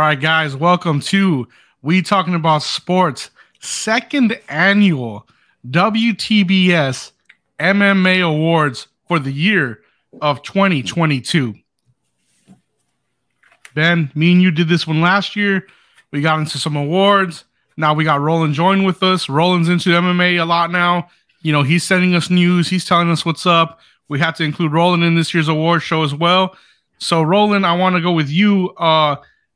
right, guys, welcome to We Talking About Sports, second annual WTBS MMA Awards for the year of 2022. Ben, me and you did this one last year. We got into some awards. Now we got Roland join with us. Roland's into MMA a lot now. You know, he's sending us news. He's telling us what's up. We had to include Roland in this year's award show as well. So, Roland, I want to go with you.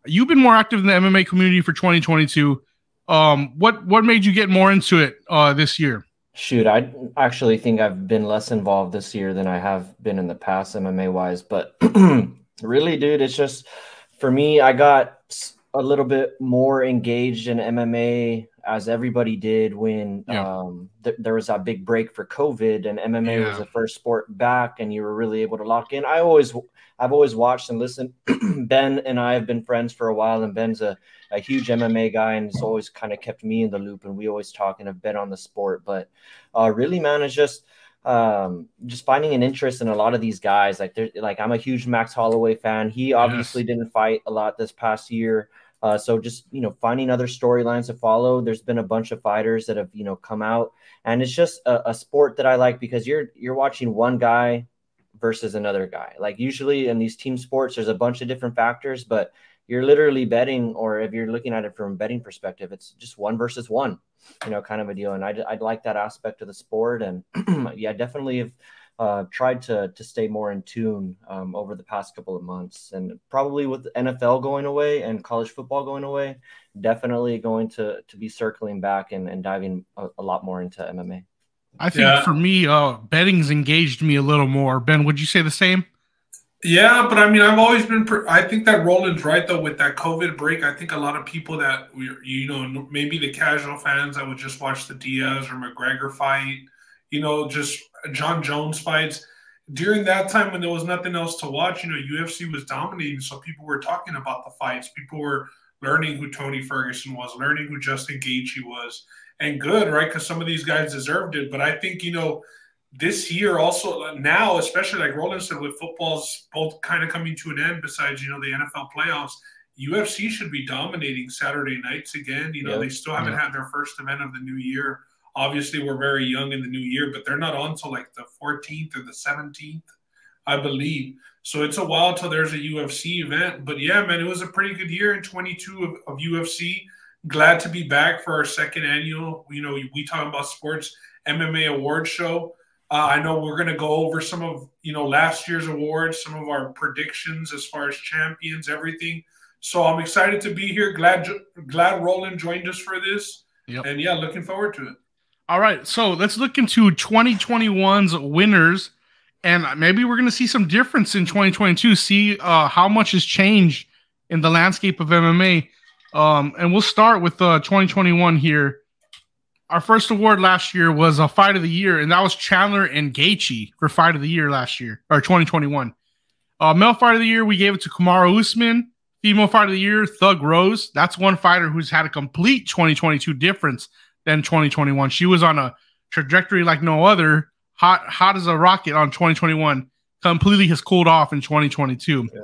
You've been more active in the MMA community for 2022. What made you get more into it this year? Shoot, I actually think I've been less involved this year than I have been in the past MMA-wise. But really, dude, it's just, for me, I got a little bit more engaged in MMA as everybody did when there was that big break for COVID and MMA was the first sport back and you were really able to lock in. I've always watched and listened. Ben and I have been friends for a while, and Ben's a huge MMA guy and has always kind of kept me in the loop, and we always talk and have bet on the sport. But really, man, it's just finding an interest in a lot of these guys. Like I'm a huge Max Holloway fan. He obviously didn't fight a lot this past year. So just, finding other storylines to follow. There's been a bunch of fighters that have, come out, and it's just a sport that I like because you're watching one guy versus another guy. Like usually in these team sports, there's a bunch of different factors, but you're literally betting, or if you're looking at it from a betting perspective, it's just one versus one, kind of a deal. And I'd like that aspect of the sport. And yeah, definitely have tried to stay more in tune over the past couple of months, and probably with NFL going away and college football going away, definitely going to be circling back and diving a lot more into MMA. I think for me, betting's engaged me a little more. Ben, would you say the same? Yeah, but I mean, I've always been. I think that Roland's right though with that COVID break. I think a lot of people that maybe the casual fans that would just watch the Diaz or McGregor fight, just John Jones fights. During that time when there was nothing else to watch, UFC was dominating, so people were talking about the fights. People were learning who Tony Ferguson was, learning who Justin Gaethje was, and good, right? Because some of these guys deserved it. But I think, this year also now, especially like Roland said, with football's both kind of coming to an end, besides, the NFL playoffs, UFC should be dominating Saturday nights again. They still haven't had their first event of the new year. Obviously, we're very young in the new year, but they're not on till like the 14th or the 17th, I believe. So it's a while till there's a UFC event. But yeah, man, it was a pretty good year in 22 of UFC. Glad to be back for our second annual, we talk about sports MMA awards show. I know we're going to go over some of, last year's awards, some of our predictions as far as champions, everything. So I'm excited to be here. Glad Roland joined us for this. Yep. And yeah, looking forward to it. All right, so let's look into 2021's winners, and maybe we're going to see some difference in 2022, see how much has changed in the landscape of MMA. And we'll start with 2021 here. Our first award last year was a Fight of the Year, and that was Chandler and Gaethje for Fight of the Year last year, or 2021. Male Fight of the Year, we gave it to Kamaru Usman. Female Fight of the Year, Thug Rose. That's one fighter who's had a complete 2022 difference than 2021. She was on a trajectory like no other, hot as a rocket on 2021. Completely has cooled off in 2022. Yeah.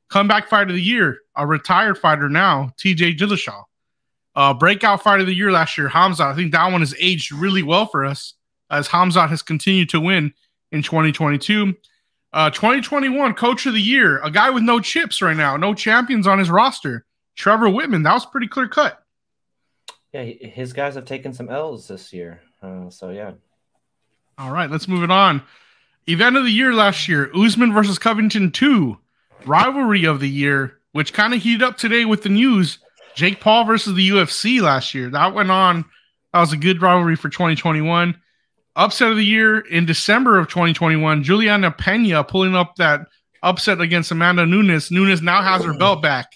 Comeback Fight of the Year, a retired fighter now, TJ Dillashaw. Breakout Fight of the Year last year, Hamzat. I think that one has aged really well for us as Hamzat has continued to win in 2022. 2021 Coach of the Year, a guy with no chips right now, no champions on his roster, Trevor Whitman. That was pretty clear cut. Yeah, his guys have taken some L's this year. So, yeah. All right, let's move it on. Event of the Year last year, Usman versus Covington 2. Rivalry of the Year, which kind of heated up today with the news, Jake Paul versus the UFC last year. That went on. That was a good rivalry for 2021. Upset of the Year in December of 2021, Juliana Pena pulling up that upset against Amanda Nunes. Nunes now has her belt back.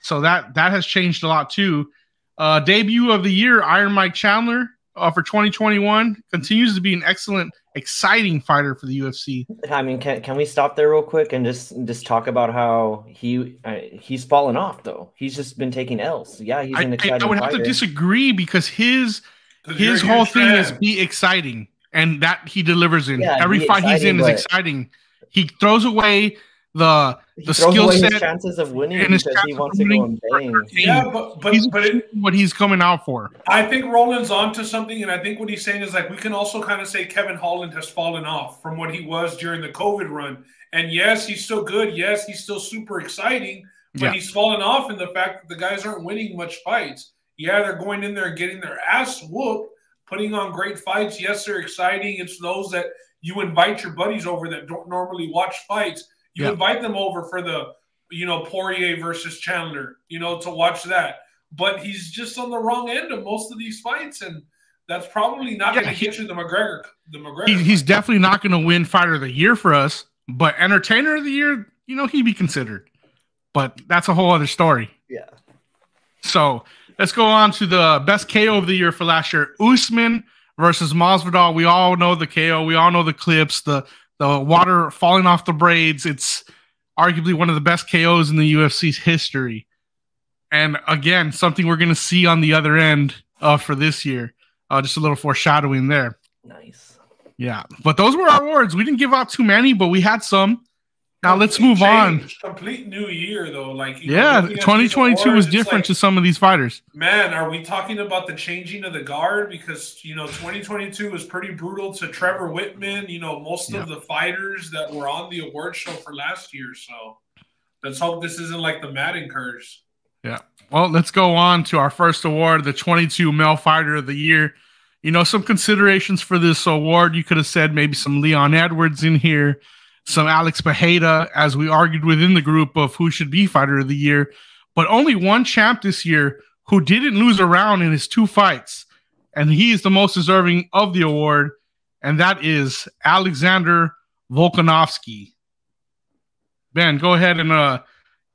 So that has changed a lot too. Debut of the Year, Iron Mike Chandler for 2021. Continues to be an excellent, exciting fighter for the UFC. I mean, can we stop there real quick and just talk about how he's fallen off, though? He's just been taking L's. Yeah, he's an exciting fighter. I would have to disagree because his whole thing is be exciting, and that he delivers in. Yeah, every fight he's in is exciting. He throws away He throws skill away set his chances of winning and his because he chances wants of to go winning. and bang. Yeah, what he's coming out for. I think Roland's onto something, and I think what he's saying is like we can also kind of say Kevin Holland has fallen off from what he was during the COVID run. And yes, he's still good. Yes, he's still super exciting, but he's fallen off in the fact that the guys aren't winning much fights. Yeah, they're going in there and getting their ass whooped, putting on great fights. Yes, they're exciting. It's those that you invite your buddies over that don't normally watch fights. You invite them over for the, Poirier versus Chandler, to watch that. But he's just on the wrong end of most of these fights, and that's probably not going to get you the McGregor. He's definitely not going to win Fighter of the Year for us, but Entertainer of the Year, he'd be considered. But that's a whole other story. Yeah. So let's go on to the best KO of the year for last year. Usman versus Masvidal. We all know the KO. We all know the clips, the water falling off the braids. It's arguably one of the best KOs in the UFC's history. And again, something we're going to see on the other end for this year. Just a little foreshadowing there. Nice. Yeah. But those were our awards. We didn't give out too many, but we had some. Now let's move on. Complete new year, though. 2022 was different to some of these fighters. Man, are we talking about the changing of the guard? Because, 2022 was pretty brutal to Trevor Whitman, most of the fighters that were on the award show for last year. So let's hope this isn't like the Madden curse. Yeah. Well, let's go on to our first award, the 22 Male Fighter of the Year. Some considerations for this award. You could have said maybe some Leon Edwards in here, some Alex Bejeda, as we argued within the group of who should be Fighter of the Year. But only one champ this year who didn't lose a round in his 2 fights. And he is the most deserving of the award. And that is Alexander Volkanovski. Ben, go ahead and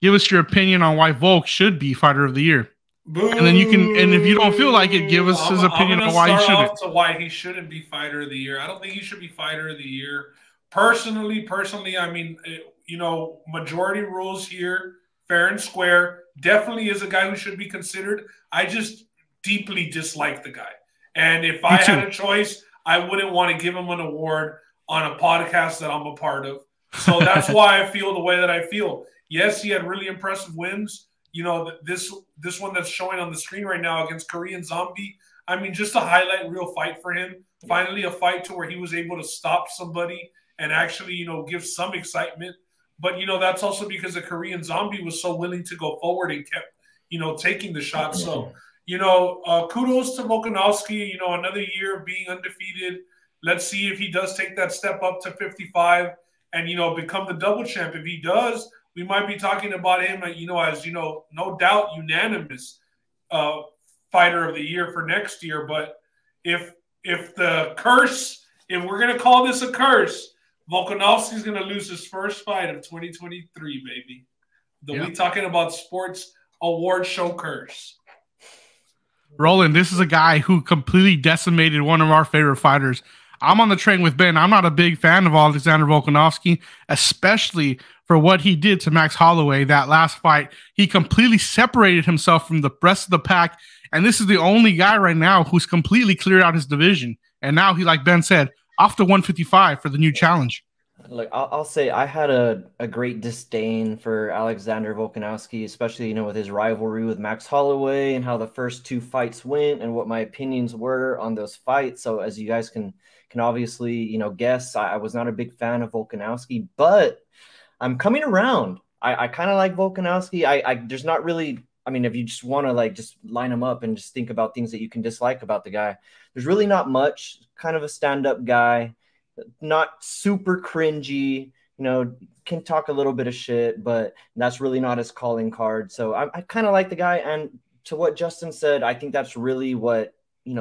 give us your opinion on why Volk should be Fighter of the Year. Boo. And then and if you don't feel like it, give us his opinion on why he shouldn't. Why he shouldn't be Fighter of the Year. I don't think he should be Fighter of the Year. Personally, I mean, majority rules here, fair and square. Definitely is a guy who should be considered. I just deeply dislike the guy. And if I had a choice, I wouldn't want to give him an award on a podcast that I'm a part of. So that's why I feel the way that I feel. Yes, he had really impressive wins. This one that's showing on the screen right now against Korean Zombie. I mean, just a highlight real fight for him. Finally, a fight to where he was able to stop somebody and actually, give some excitement. But, that's also because the Korean Zombie was so willing to go forward and kept, taking the shot. So, kudos to Volkanovski, another year of being undefeated. Let's see if he does take that step up to 55 and, become the double champ. If he does, we might be talking about him, as, no doubt unanimous Fighter of the Year for next year. But if the curse, if we're going to call this a curse, Volkanovski's going to lose his first fight of 2023, baby. We talking about sports award show curse. Roland, this is a guy who completely decimated one of our favorite fighters. I'm on the train with Ben. I'm not a big fan of Alexander Volkanovski, especially for what he did to Max Holloway that last fight. He completely separated himself from the rest of the pack, and this is the only guy right now who's completely cleared out his division. And now he, like Ben said, off to 155 for the new challenge. Look, I'll say I had a great disdain for Alexander Volkanovski, especially, with his rivalry with Max Holloway and how the first 2 fights went and what my opinions were on those fights. So as you guys can obviously, guess, I was not a big fan of Volkanovski, but I'm coming around. I kind of like Volkanovski. There's not really, if you just want to just line them up and just think about things that you can dislike about the guy, there's really not much. Kind of a stand-up guy, not super cringy, can talk a little bit of shit, but that's really not his calling card. So I kind of like the guy. And to what Justin said, I think that's really what,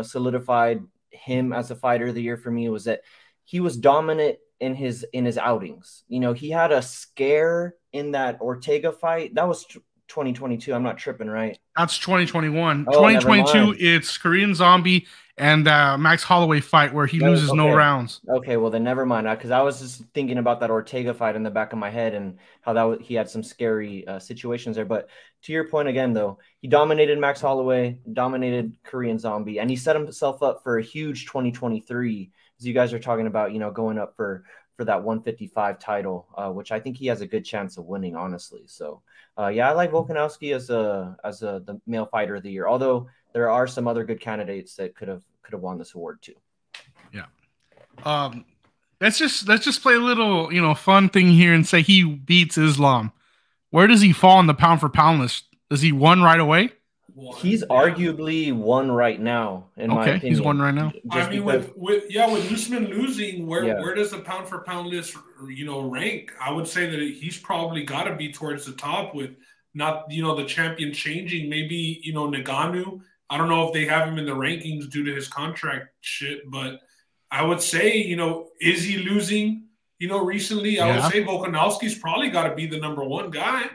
solidified him as a Fighter of the Year for me, was that he was dominant in his outings. He had a scare in that Ortega fight. That was 2022. I'm not tripping, right? That's 2021. 2022, it's Korean Zombie and Max Holloway fight where he loses no rounds. Okay, well then never mind. Because I was just thinking about that Ortega fight in the back of my head and how he had some scary situations there. But to your point again, though, he dominated Max Holloway, dominated Korean Zombie, and he set himself up for a huge 2023. As you guys are talking about, going up for for that 155 title, which I think he has a good chance of winning, honestly. So, yeah, I like Volkanovski as the male fighter of the year. Although there are some other good candidates that could have won this award too. Yeah. Let's just play a little, fun thing here and say he beats Islam. Where does he fall on the pound for pound list? Does he won right away? He's arguably won right now, in my opinion. He's won right now. I mean, with Usman losing, where does the pound for pound list, rank? I would say that he's probably got to be towards the top with not, the champion changing. Maybe, Ngannou. I don't know if they have him in the rankings due to his contract shit, but I would say, is he losing, recently? I would say Volkanovski's probably got to be the number one guy.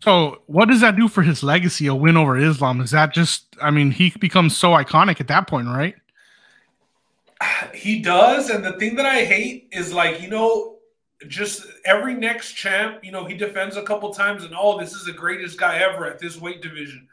So what does that do for his legacy, a win over Islam? Is that just, he becomes so iconic at that point, right? He does. And the thing that I hate is just every next champ, he defends a couple times and, this is the greatest guy ever at this weight division.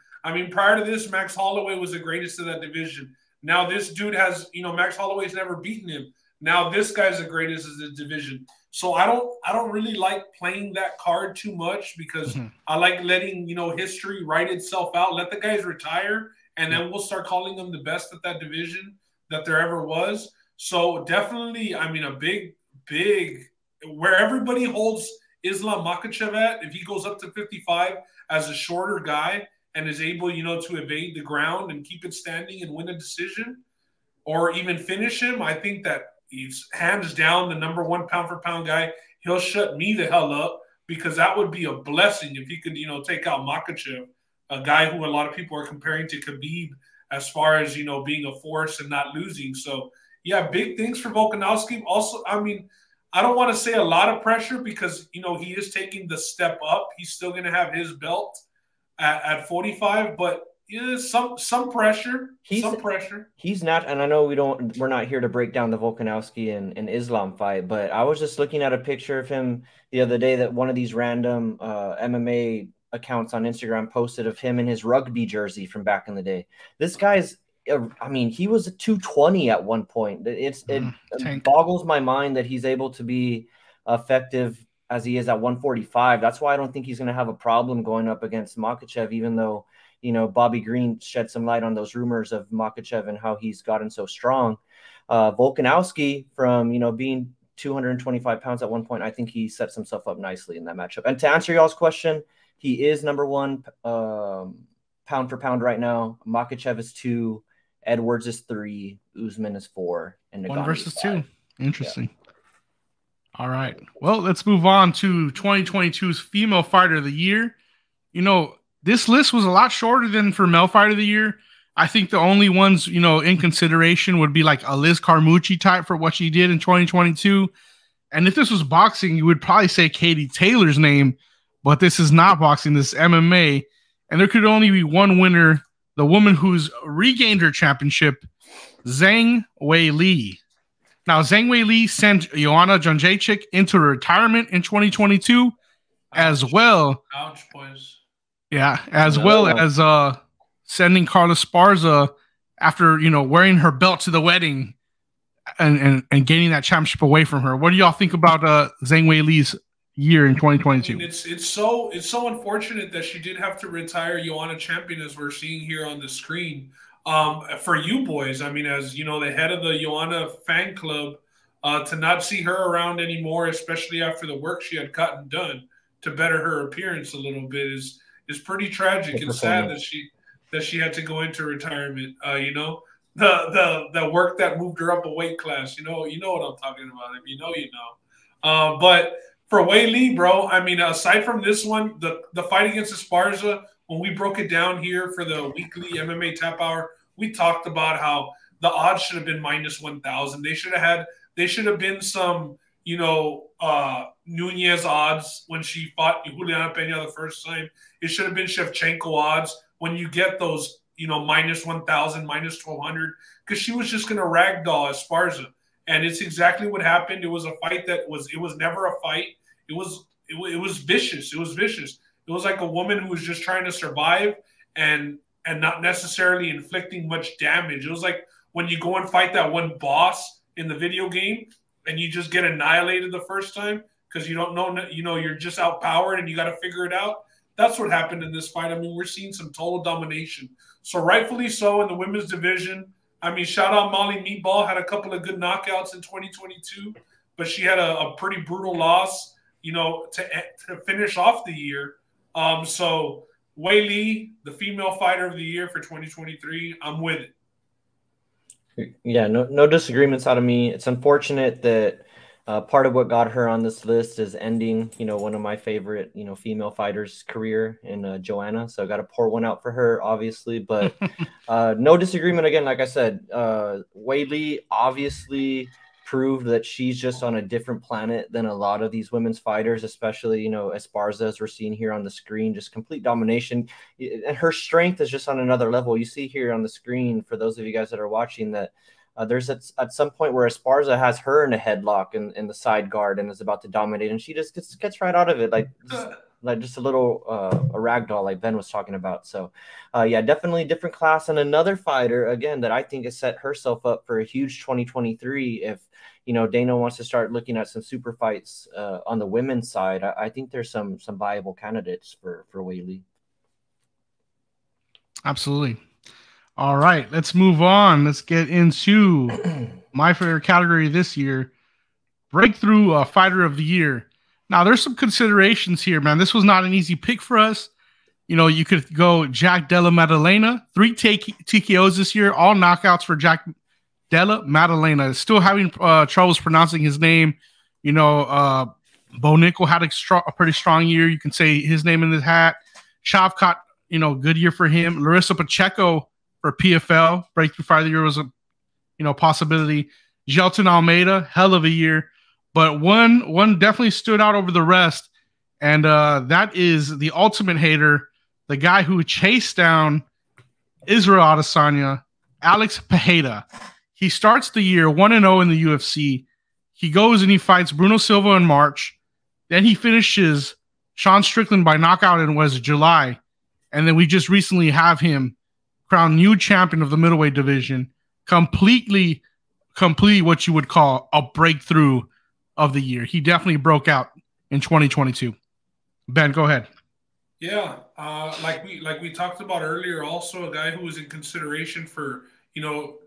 Prior to this, Max Holloway was the greatest in that division. Now this dude has, Max Holloway's never beaten him. Now this guy's the greatest in the division. So I don't really like playing that card too much because I like letting, history write itself out. Let the guys retire, and then we'll start calling them the best at that division that there ever was. So definitely, a big where everybody holds Islam Makhachev at, if he goes up to 55 as a shorter guy and is able, to evade the ground and keep it standing and win a decision or even finish him, I think that he's hands down the number one pound for pound guy. He'll shut me the hell up because that would be a blessing if he could, take out Makhachev, a guy who a lot of people are comparing to Khabib as far as, being a force and not losing. So, yeah, big things for Volkanovski. Also, I don't want to say a lot of pressure because, he is taking the step up. He's still going to have his belt at 45, but some pressure. Some pressure. He's not, and I know we're not here to break down the Volkanovski and Islam fight, but I was just looking at a picture of him the other day that one of these random MMA accounts on Instagram posted of him in his rugby jersey from back in the day. This guy's, he was a 220 at one point. It boggles my mind that he's able to be effective as he is at 145. That's why I don't think he's going to have a problem going up against Makhachev, even though Bobby Green shed some light on those rumors of Makhachev and how he's gotten so strong. Volkanovski, from, being 225 pounds at one point, I think he sets himself up nicely in that matchup. And to answer y'all's question, he is number one pound for pound right now. Makhachev is 2, Edwards is 3, Usman is 4, and Ngannou 1 versus 2. Interesting. Yeah. All right. Well, let's move on to 2022's Female Fighter of the Year. This list was a lot shorter than for Male Fighter of the Year. I think the only ones, in consideration would be like a Liz Carmucci type for what she did in 2022. And if this was boxing, you would probably say Katie Taylor's name, but this is not boxing, this is MMA. And there could only be one winner, the woman who's regained her championship, Zhang Weili. Now, Zhang Weili sent Joanna Jędrzejczyk into retirement in 2022 as well. Ouch, boys. Yeah, as well as sending Carla Esparza after, wearing her belt to the wedding and gaining that championship away from her. What do y'all think about Zhang Weili's year in 2022? It's so unfortunate that she did have to retire Joanna Champion, as we're seeing here on the screen. For you boys, as the head of the Joanna fan club, to not see her around anymore, especially after the work she had gotten done to better her appearance a little bit, is pretty tragic and sad that she had to go into retirement. The work that moved her up a weight class. You know what I'm talking about. If you know. But for Weili, bro, aside from this one, the fight against Esparza, when we broke it down here for the weekly MMA Tap Hour, we talked about how the odds should have been minus 1,000. They should have been some, Nunez odds when she fought Juliana Peña the first time. It should have been Shevchenko odds when you get those, minus 1,000, minus 1,200, because she was just going to ragdoll Esparza. And it's exactly what happened. It was a fight it was never a fight. It was vicious. It was vicious. It was like a woman who was just trying to survive and not necessarily inflicting much damage. It was like when you go and fight that one boss in the video game and you just get annihilated the first time because you don't know, you're just outpowered and you got to figure it out. That's what happened in this fight. I mean, we're seeing some total domination. So rightfully so in the women's division. I mean, shout out Molly Meatball, had a couple of good knockouts in 2022, but she had a pretty brutal loss, to finish off the year. So Wei Li, the female fighter of the year for 2023, I'm with it. Yeah, no disagreements out of me. It's unfortunate that part of what got her on this list is ending, one of my favorite, female fighters' career in Joanna. So I got to pour one out for her, obviously. But no disagreement again. Like I said, Wei Li obviously proved that she's just on a different planet than a lot of these women's fighters, especially, Esparza, as we're seeing here on the screen, just complete domination. And her strength is just on another level. You see here on the screen, for those of you guys that are watching, that there's at some point where Esparza has her in a headlock in the side guard and is about to dominate, and she just gets right out of it, like just a little a ragdoll, like Ben was talking about. So, yeah, definitely different class. And another fighter, again, that I think has set herself up for a huge 2023 if, Dana wants to start looking at some super fights on the women's side. I think there's some viable candidates for Wei Li. Absolutely. All right, let's move on. Let's get into my favorite category this year, Breakthrough Fighter of the Year. Now, there's some considerations here, man. This was not an easy pick for us. You could go Jack Della Maddalena, 3 TKOs this year, all knockouts for Jack Della Maddalena. Still having troubles pronouncing his name. Bo Nickel had a pretty strong year. You can say his name in the hat. Shavkat, good year for him. Larissa Pacheco for PFL, Breakthrough Fighter of the Year was a possibility. Gelton Almeida, hell of a year. But one definitely stood out over the rest, and that is the ultimate hater, the guy who chased down Israel Adesanya, Alex Pereira. He starts the year 1-0 in the UFC. He goes and he fights Bruno Silva in March. Then he finishes Sean Strickland by knockout in July. And then we just recently have him crowned new champion of the middleweight division. Completely what you would call a breakthrough of the year. He definitely broke out in 2022. Ben, go ahead. Yeah, like we talked about earlier, also a guy who was in consideration for,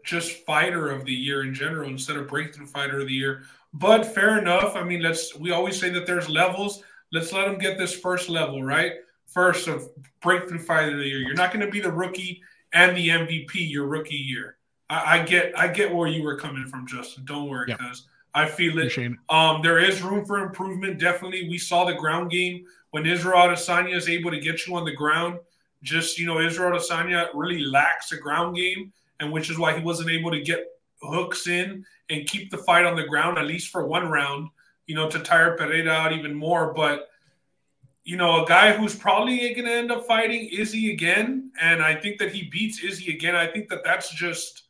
just fighter of the year in general instead of breakthrough fighter of the year. But fair enough. I mean, we always say that there's levels. Let's let him get this first level, right? First of breakthrough fighter of the year. You're not going to be the rookie and the MVP your rookie year. I get where you were coming from, Justin. Don't worry, because I feel it. There is room for improvement. Definitely. We saw the ground game when Israel Adesanya is able to get you on the ground. Just, Israel Adesanya really lacks a ground game, and which is why he wasn't able to get hooks in and keep the fight on the ground, at least for one round, to tire Pereira out even more. But, a guy who's probably going to end up fighting Izzy again, and I think that he beats Izzy again. I think that's just,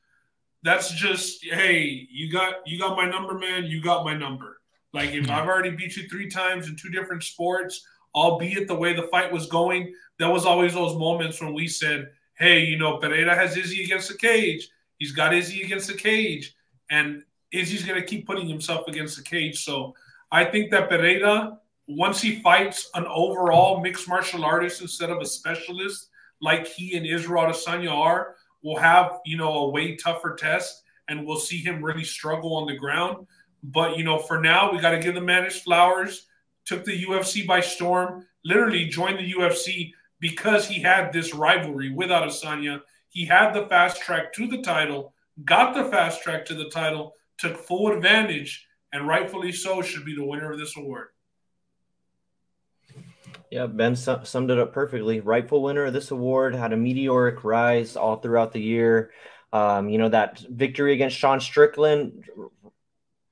hey, you got my number, man. You got my number. Like, if I've already beat you 3 times in 2 different sports, albeit the way the fight was going, there was always those moments when we said, hey, Pereira has Izzy against the cage. He's got Izzy against the cage. And Izzy's going to keep putting himself against the cage. So I think that Pereira, once he fights an overall mixed martial artist instead of a specialist, like he and Israel Adesanya are, will have, a way tougher test, and we'll see him really struggle on the ground. But, for now, we got to give the man his flowers. Took the UFC by storm, literally joined the UFC because he had this rivalry with Adesanya. He had the fast track to the title, got the fast track to the title, took full advantage, and rightfully so should be the winner of this award. Yeah, Ben summed it up perfectly. Rightful winner of this award, had a meteoric rise all throughout the year. That victory against Sean Strickland,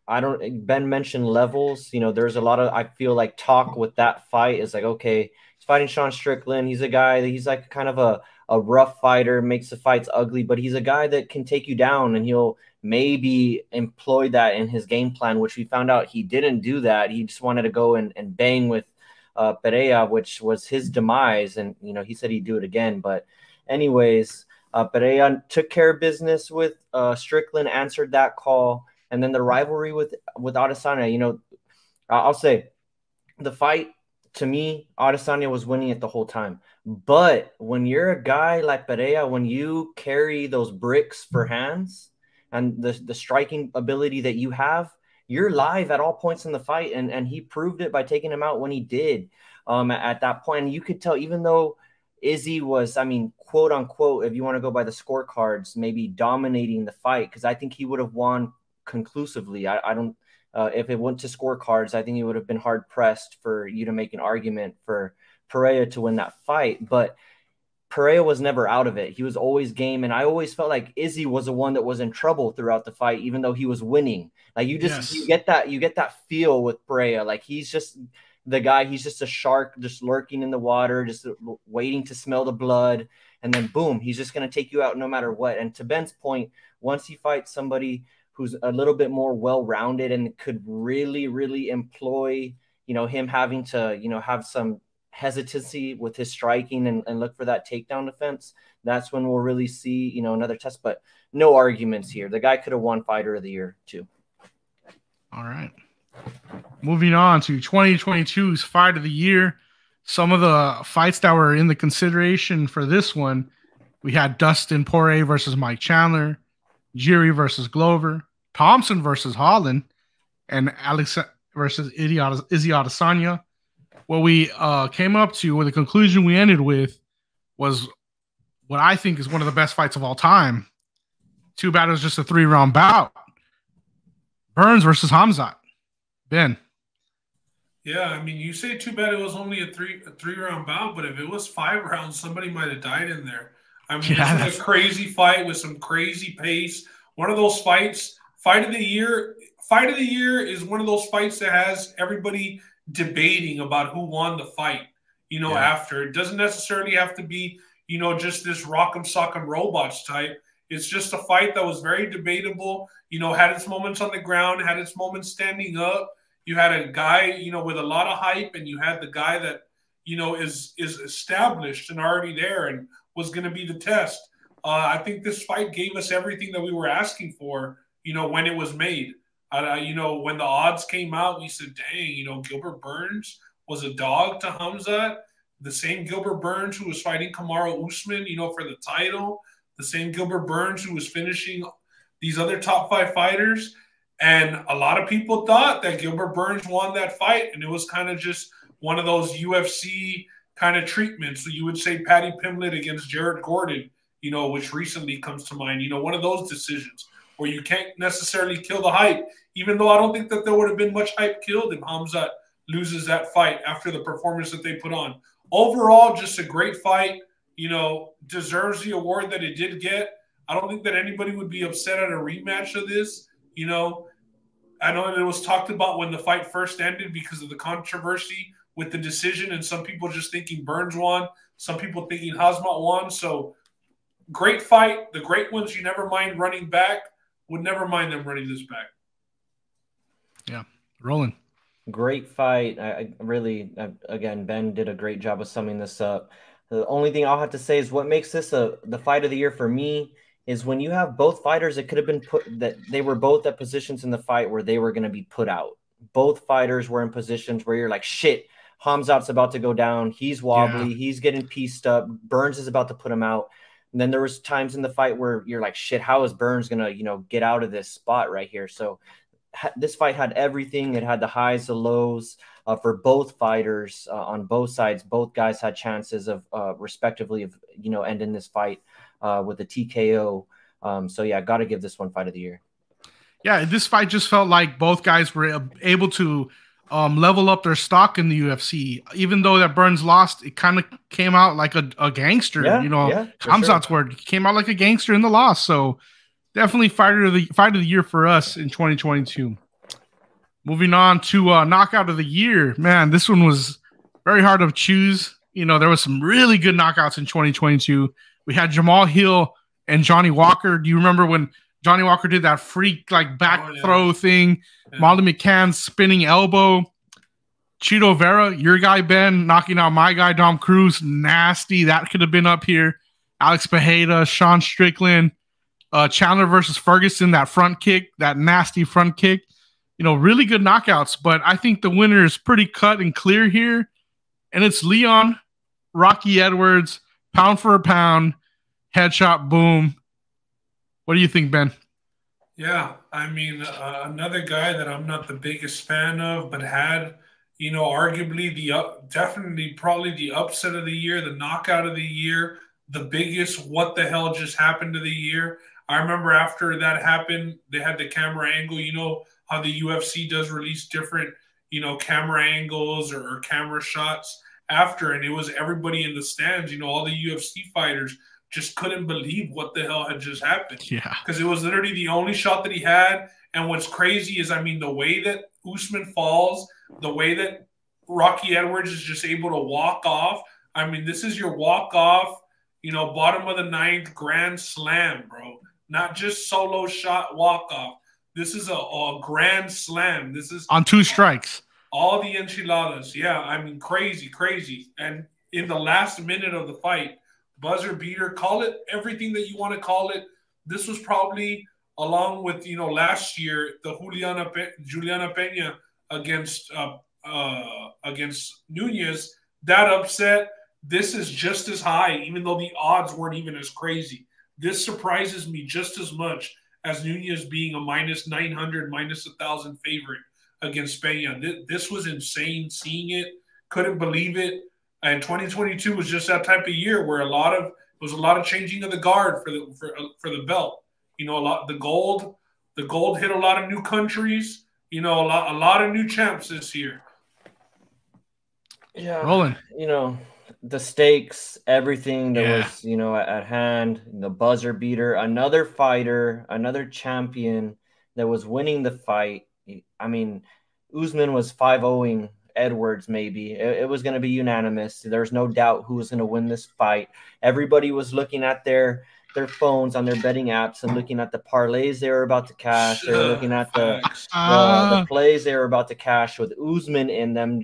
Ben mentioned levels. There's a lot of, I feel like, talk with that fight is like, okay, he's fighting Sean Strickland. He's a guy that he's like kind of a rough fighter, makes the fights ugly, but he's a guy that can take you down, and he'll maybe employ that in his game plan, which we found out he didn't do that. He just wanted to go and bang with Pereira, which was his demise. And, he said he'd do it again. But anyways, Pereira took care of business with Strickland, answered that call. And then the rivalry with Adesanya, you know, I'll say the fight, to me, Adesanya was winning it the whole time. But when you're a guy like Pereira, when you carry those bricks for hands and the striking ability that you have, you're live at all points in the fight. And he proved it by taking him out when he did at that point. And you could tell, even though Izzy was, I mean, quote unquote, if you want to go by the scorecards, maybe dominating the fight, because I think he would have won conclusively. I don't. If it went to scorecards, I think it would have been hard pressed for you to make an argument for Pereira to win that fight. But Pereira was never out of it. He was always game. And I always felt like Izzy was the one that was in trouble throughout the fight, even though he was winning. Like you get that feel with Pereira. Like he's just the guy, he's just a shark, just lurking in the water, just waiting to smell the blood. And then boom, he's just going to take you out no matter what. And to Ben's point, once he fights somebody who's a little bit more well-rounded and could really, really employ, you know, him having to, you know, have some hesitancy with his striking and look for that takedown defense, that's when we'll really see, you know, another test. But no arguments here. The guy could have won Fighter of the Year too. All right. Moving on to 2022's Fight of the Year. Some of the fights that were in the consideration for this one, we had Dustin Poirier versus Mike Chandler, Jiri versus Glover, Thompson versus Holland, and Alex versus Izzy Adesanya. What we came up to, or the conclusion we ended with, was what I think is one of the best fights of all time. Too bad it was just a 3-round bout. Burns versus Khamzat. Ben. Yeah, I mean, you say too bad it was only a three-round bout, but if it was 5 rounds, somebody might have died in there. I mean, this is a crazy fight with some crazy pace. One of those fights, Fight of the Year is one of those fights that has everybody debating about who won the fight, you know, after. It doesn't necessarily have to be, you know, just this rock'em sock'em robots type. It's just a fight that was very debatable, you know, had its moments on the ground, had its moments standing up. You had a guy, you know, with a lot of hype, and you had the guy that, you know, is established and already there and was going to be the test. I think this fight gave us everything that we were asking for, you know, when it was made. You know, when the odds came out, we said, dang, you know, Gilbert Burns was a dog to Khamzat. The same Gilbert Burns who was fighting Kamaru Usman, you know, for the title. The same Gilbert Burns who was finishing these other top 5 fighters. And a lot of people thought that Gilbert Burns won that fight. And it was kind of just one of those UFC kind of treatments. So you would say Paddy Pimblett against Jared Gordon, you know, which recently comes to mind, you know, one of those decisions where you can't necessarily kill the hype, even though I don't think that there would have been much hype killed if Khamzat loses that fight after the performance that they put on. Overall, just a great fight, you know, deserves the award that it did get. I don't think that anybody would be upset at a rematch of this. You know, I know it was talked about when the fight first ended because of the controversy with the decision, and some people just thinking Burns won, some people thinking Khamzat won. So great fight. The great ones you never mind running back. Would never mind them running this back. Yeah, rolling. Great fight. Again, Ben did a great job of summing this up. The only thing I'll have to say is what makes this the fight of the year for me is when you have both fighters, it could have been that they were both at positions in the fight where they were going to be put out. Both fighters were in positions where you're like, shit, Khamzat's about to go down. He's wobbly. He's getting pieced up. Burns is about to put him out. And then there was times in the fight where you're like, shit, how is Burns going to, you know, get out of this spot right here? So this fight had everything. It had the highs, the lows for both fighters on both sides. Both guys had chances of respectively of, you know, ending this fight with a TKO. So yeah, got to give this one fight of the year. Yeah, this fight just felt like both guys were able to level up their stock in the UFC. Even though that Burns lost, it kind of came out like a gangster. You know, Khamzat's word. He came out like a gangster in the loss. So definitely fight of the year for us in 2022. Moving on to knockout of the year. Man, this one was very hard to choose. You know, there was some really good knockouts in 2022. We had Jamal Hill and Johnny Walker. Do you remember when Johnny Walker did that freak like back throw thing? Yeah. Molly McCann's spinning elbow. Chito Vera, your guy Ben, knocking out my guy Dom Cruz. Nasty. That could have been up here. Alex Pereira, Sean Strickland. Chandler versus Ferguson, that front kick, that nasty front kick. Really good knockouts. But I think the winner is pretty cut and clear here. And it's Leon Rocky Edwards, pound for a pound, headshot, boom. What do you think, Ben? Yeah, I mean, another guy that I'm not the biggest fan of, but had, arguably definitely probably the upset of the year, the knockout of the year, the biggest what the hell just happened to the year. I remember after that happened, they had the camera angle. You know how the UFC does release different, camera angles or camera shots after, and it was everybody in the stands, all the UFC fighters just couldn't believe what the hell had just happened. Yeah. Because it was literally the only shot that he had. And what's crazy is, I mean, the way that Usman falls, the way that Rocky Edwards is just able to walk off. I mean, this is your walk off, bottom of the ninth grand slam, bro. Not just solo shot walk off. This is a grand slam. This is on 2 strikes. All the enchiladas. Yeah, I mean, crazy, crazy. And in the last minute of the fight, buzzer beater, call it everything that you want to call it. This was probably, along with, last year, the Juliana Pena against Nunez, that upset, this is just as high, even though the odds weren't even as crazy. This surprises me just as much as Nunez being a -900, -1,000 favorite against Pena. This was insane seeing it. Couldn't believe it. And 2022 was just that type of year where there was a lot of changing of the guard for the belt. The gold hit a lot of new countries. A lot of new champs this year. Yeah, rolling. The stakes, everything that was at hand. The buzzer beater, another fighter, another champion that was winning the fight. I mean, Usman was 5-0ing Edwards, maybe. It was going to be unanimous. There's no doubt who was going to win this fight. Everybody was looking at their phones on their betting apps and looking at the parlays they were about to cash. They were looking at the plays they were about to cash with Usman in them.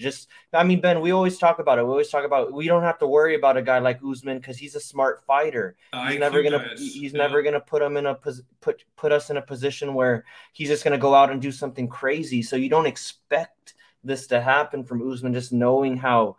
Ben, we always talk about it. We don't have to worry about a guy like Usman because he's a smart fighter. He's never gonna put us in a position where he's just gonna go out and do something crazy. So you don't expect this to happen from Usman, just knowing how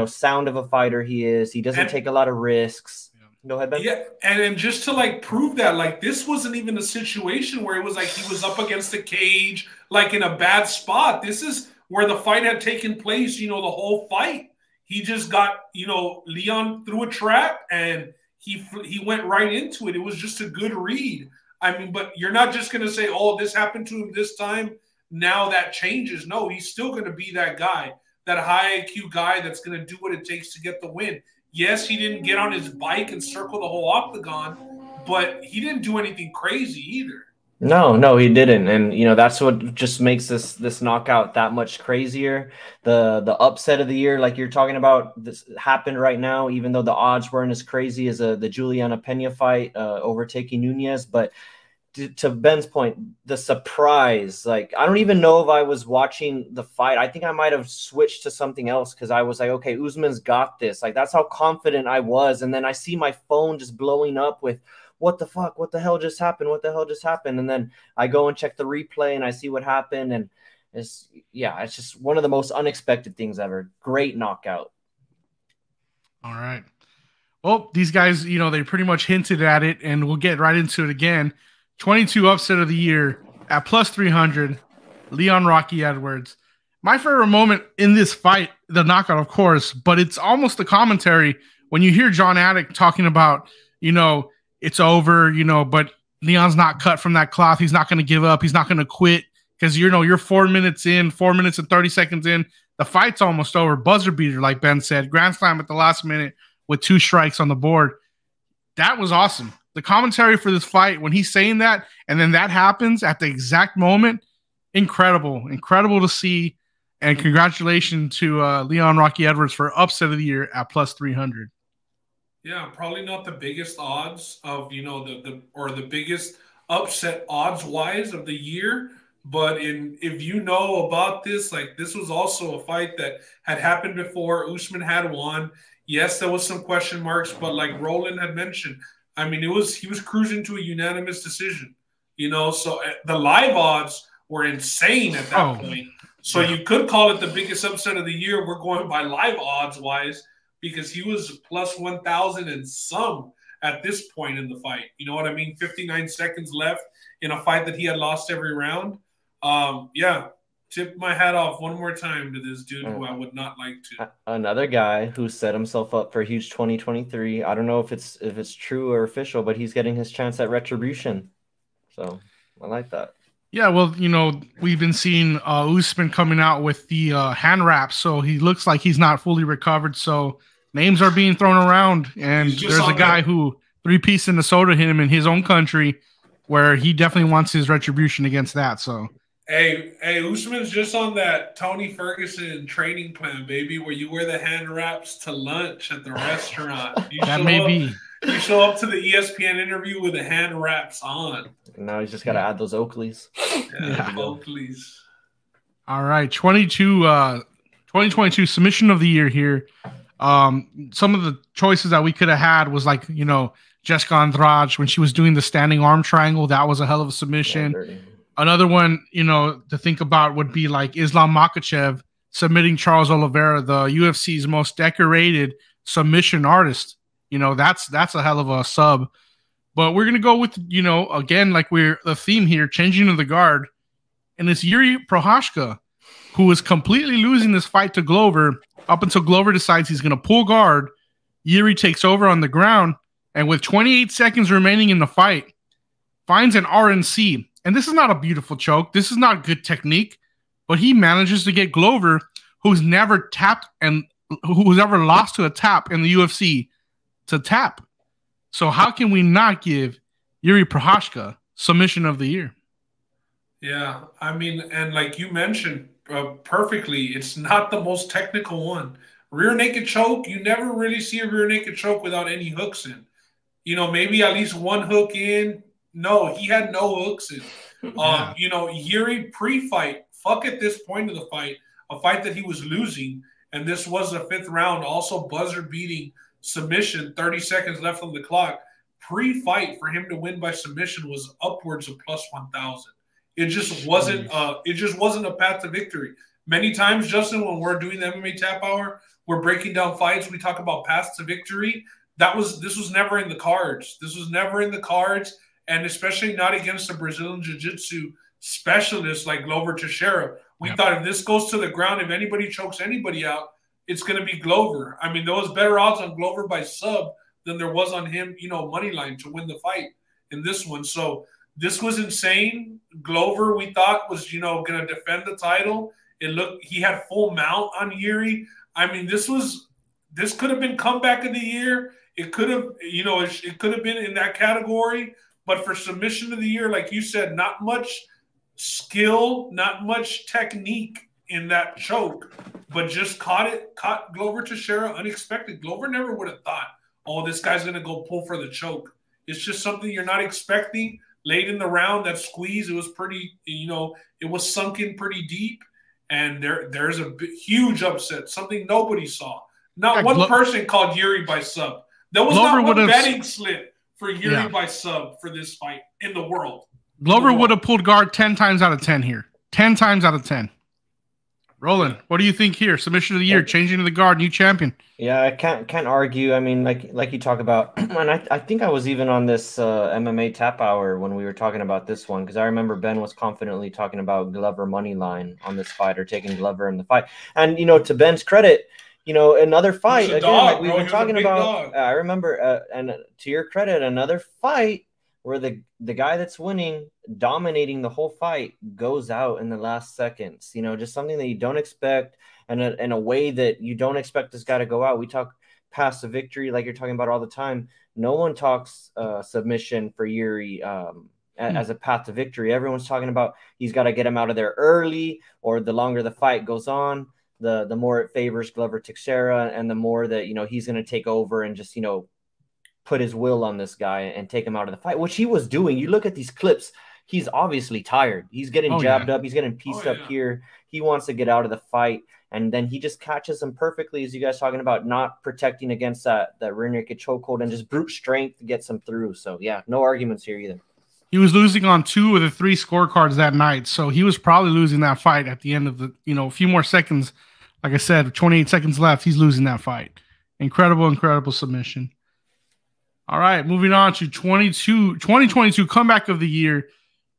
sound of a fighter he is. He doesn't take a lot of risks. Go ahead, Ben. Yeah, and prove that, this wasn't even a situation where it was like he was up against the cage, like in a bad spot. This is where the fight had taken place, the whole fight. He just got, Leon threw a trap and he went right into it. It was just a good read. I mean, but you're not just going to say, oh, this happened to him this time, now that changes. No, he's still going to be that guy, that high IQ guy that's going to do what it takes to get the win. Yes, he didn't get on his bike and circle the whole octagon, but he didn't do anything crazy either. No, he didn't. And, that's what just makes this knockout that much crazier. The upset of the year, like you're talking about, this happened right now, even though the odds weren't as crazy as the Juliana Pena fight overtaking Nunez. But to Ben's point, the surprise, I don't even know if I was watching the fight. I think I might have switched to something else because I was like, okay, Usman's got this. That's how confident I was. And then I see my phone just blowing up with, what the fuck? What the hell just happened? What the hell just happened? And then I go and check the replay and I see what happened. And it's just one of the most unexpected things ever. Great knockout. All right. Well, these guys, they pretty much hinted at it, and we'll get right into it again. 22 upset of the year at +300, Leon Rocky Edwards. My favorite moment in this fight, the knockout, of course, but it's almost a commentary when you hear John Attic talking about, it's over, but Leon's not cut from that cloth. He's not going to give up. He's not going to quit because, you're 4 minutes in, 4 minutes and 30 seconds in. The fight's almost over. Buzzer beater, like Ben said. Grand slam at the last minute with 2 strikes on the board. That was awesome. The commentary for this fight, when he's saying that, and then that happens at the exact moment, incredible to see. And congratulations to Leon Rocky Edwards for upset of the year at +300. Yeah, probably not the biggest odds of, the biggest upset odds wise of the year. But if you know about this, this was also a fight that had happened before. Usman had won. Yes, there was some question marks, but like Roland had mentioned, I mean, he was cruising to a unanimous decision. So the live odds were insane at that point. So you could call it the biggest upset of the year. We're going by live odds wise because he was plus 1,000 and some at this point in the fight. You know what I mean? 59 seconds left in a fight that he had lost every round. Tip my hat off one more time to this dude who I would not like to. Another guy who set himself up for a huge 2023. I don't know if it's true or official, but he's getting his chance at retribution. So I like that. Yeah, well, we've been seeing Usman coming out with the hand wraps, so he looks like he's not fully recovered. So names are being thrown around, and there's a guy who 3-piece in the soda hit him in his own country, where he definitely wants his retribution against that. So. Hey, Usman's just on that Tony Ferguson training plan, baby, where you wear the hand wraps to lunch at the restaurant. That may be. You show up to the ESPN interview with the hand wraps on. Now he's just got to add those Oakleys. Yeah, Oakleys. All right, 2022 submission of the year here. Some of the choices that we could have had was like, Jessica Andrade when she was doing the standing arm triangle. That was a hell of a submission. Yeah, another one, to think about would be like Islam Makhachev submitting Charles Oliveira, the UFC's most decorated submission artist. That's a hell of a sub. But we're going to go with, again, like the theme here, changing of the guard. And it's Yuri Prochazka, who is completely losing this fight to Glover up until Glover decides he's going to pull guard. Yuri takes over on the ground. And with 28 seconds remaining in the fight, finds an RNC. And this is not a beautiful choke. This is not good technique. But he manages to get Glover, who's never tapped and who's ever lost to a tap in the UFC, to tap. So how can we not give Yuri Prochazka submission of the year? Yeah, I mean, and like you mentioned perfectly, it's not the most technical one. Rear naked choke, you never really see a rear naked choke without any hooks in. Maybe at least one hook in. No, he had no hooks in. Yuri pre-fight, at this point of the fight, a fight that he was losing, and this was the 5th round, also buzzer-beating submission, 30 seconds left on the clock. Pre-fight for him to win by submission was upwards of plus 1,000. It just wasn't. It just wasn't a path to victory. Many times, Justin, when we're doing the MMA Tap Hour, we're breaking down fights. We talk about paths to victory. This was never in the cards. This was never in the cards, and especially not against a Brazilian Jiu-Jitsu specialist like Glover Teixeira. We thought if this goes to the ground, if anybody chokes anybody out, it's going to be Glover. I mean, there was better odds on Glover by sub than there was on him, money line to win the fight in this one. So this was insane. Glover, we thought, was, going to defend the title. He had full mount on Yuri. I mean, this could have been comeback of the year. It could have, it could have been in that category. But for submission of the year, like you said, not much skill, not much technique in that choke, but just caught Glover Teixeira unexpected. Glover never would have thought, oh, this guy's going to go pull for the choke. It's just something you're not expecting. Late in the round, that squeeze, it was pretty, it was sunk in pretty deep. And there's a huge upset, something nobody saw. Not one person called Yuri by sub. There was not one betting slip for Yuri by sub for this fight in the world. Glover would have pulled guard 10 times out of 10 here. 10 times out of 10. Roland, what do you think here? Submission of the year, changing to the guard, new champion. Yeah, I can't argue. I mean, like you talk about, and I think I was even on this MMA Tap Hour when we were talking about this one, because I remember Ben was confidently talking about Glover money line on this fight, or taking Glover in the fight. And to Ben's credit, another fight again, like we've been talking about. I remember, and to your credit, another fight where the guy that's winning, dominating the whole fight, goes out in the last seconds. Just something that you don't expect, and in a way that you don't expect this guy to go out. We talk past the victory, like you're talking about all the time. No one talks submission for Yuri as a path to victory. Everyone's talking about he's got to get him out of there early, or the longer the fight goes on, the more it favors Glover Teixeira, and the more that he's going to take over and just put his will on this guy and take him out of the fight, which he was doing. You look at these clips, he's obviously tired. He's getting jabbed up. He's getting pieced up here. He wants to get out of the fight. And then he just catches him perfectly, as you guys talking about, not protecting against that rear naked chokehold and just brute strength gets him through. So yeah, no arguments here either. He was losing on 2 of the 3 scorecards that night, so he was probably losing that fight at the end of the, a few more seconds. Like I said, 28 seconds left, he's losing that fight. Incredible submission. All right, moving on to 2022 comeback of the year.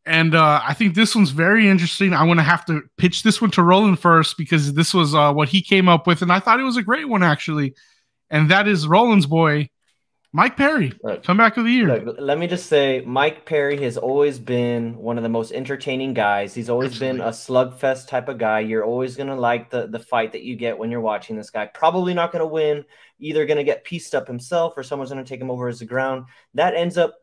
And I think this one's very interesting. I'm going to have to pitch this one to Roland first because this was what he came up with, and I thought it was a great one, actually. And that is Roland's boy, Mike Perry, comeback of the year. Look, let me just say, Mike Perry has always been one of the most entertaining guys. He's always been a slugfest type of guy. You're always going to like the fight that you get when you're watching this guy. Probably not going to win. Either going to get pieced up himself or someone's going to take him over as the ground. That ends up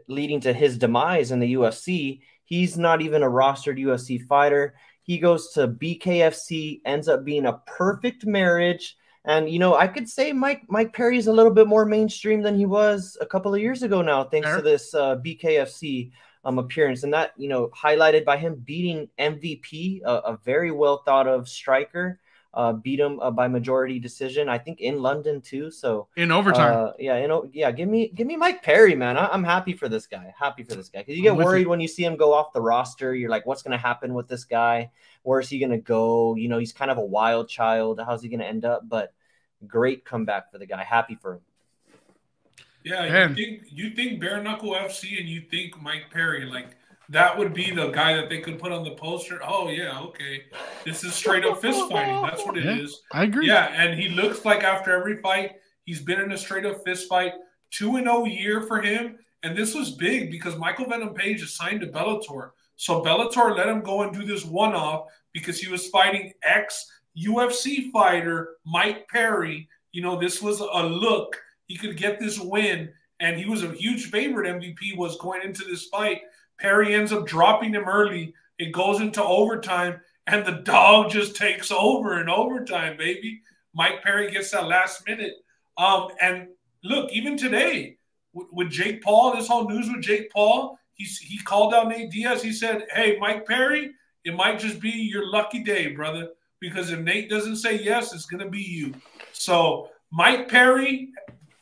leading to his demise in the UFC. He's not even a rostered UFC fighter. He goes to BKFC, ends up being a perfect marriage. And, I could say Mike Perry is a little bit more mainstream than he was a couple of years ago now, thanks to this BKFC appearance. And that, highlighted by him beating MVP, a very well thought of striker. Beat him by majority decision, I think in London too. So in overtime, give me Mike Perry, man. I'm happy for this guy. Because you get worried when you see him go off the roster. You're like, what's going to happen with this guy? Where is he going to go? He's kind of a wild child. How's he going to end up? But great comeback for the guy. Happy for him. Yeah, you think bare knuckle FC and you think Mike Perry, like that would be the guy that they could put on the poster. Oh, yeah, okay. This is straight up fist fighting. That's what it is. I agree. Yeah, and he looks like after every fight, he's been in a straight up fist fight. 2-0 year for him. And this was big because Michael Venom Page is signed to Bellator. So Bellator let him go and do this one-off because he was fighting ex-UFC fighter Mike Perry. This was a look. He could get this win. And he was a huge favorite. MVP was going into this fight. Perry ends up dropping him early. It goes into overtime, and the dog just takes over in overtime, baby. Mike Perry gets that last minute. And look, even today with Jake Paul, this whole news with Jake Paul, he called out Nate Diaz. He said, hey, Mike Perry, it might just be your lucky day, brother, because if Nate doesn't say yes, it's going to be you. So Mike Perry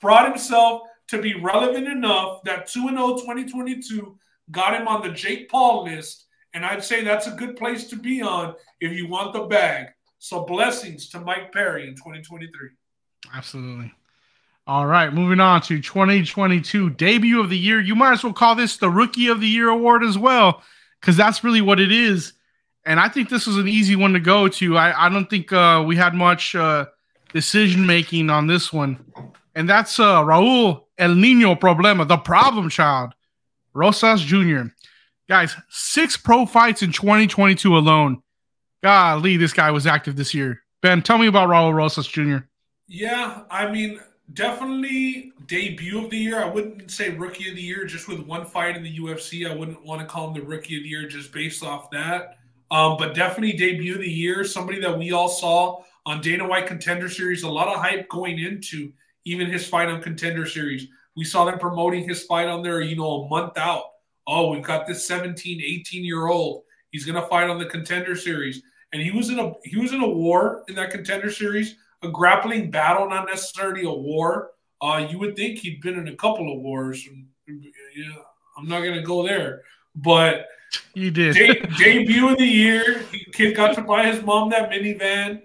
brought himself to be relevant enough that 2-0 2022 got him on the Jake Paul list, and I'd say that's a good place to be on if you want the bag. So blessings to Mike Perry in 2023. Absolutely. All right, moving on to 2022 debut of the year. You might as well call this the Rookie of the Year award as well, because that's really what it is. And I think this was an easy one to go to. I don't think we had much decision-making on this one. And that's Raul El Niño Problema, the problem child. Rosas Jr. Guys, 6 pro fights in 2022 alone. Golly, this guy was active this year. Ben, tell me about Raul Rosas Jr. Yeah, I mean, definitely debut of the year. I wouldn't say rookie of the year just with one fight in the UFC. I wouldn't want to call him the rookie of the year just based off that. But definitely debut of the year. Somebody that we all saw on Dana White Contender Series. A lot of hype going into even his fight on Contender Series. We saw them promoting his fight on there, a month out. Oh, we've got this 17, 18-year-old. He's going to fight on the Contender Series. And he was in a war in that Contender Series, a grappling battle, not necessarily a war. You would think he'd been in a couple of wars. I'm not going to go there. But you did. Debut of the year. Kid got to buy his mom that minivan.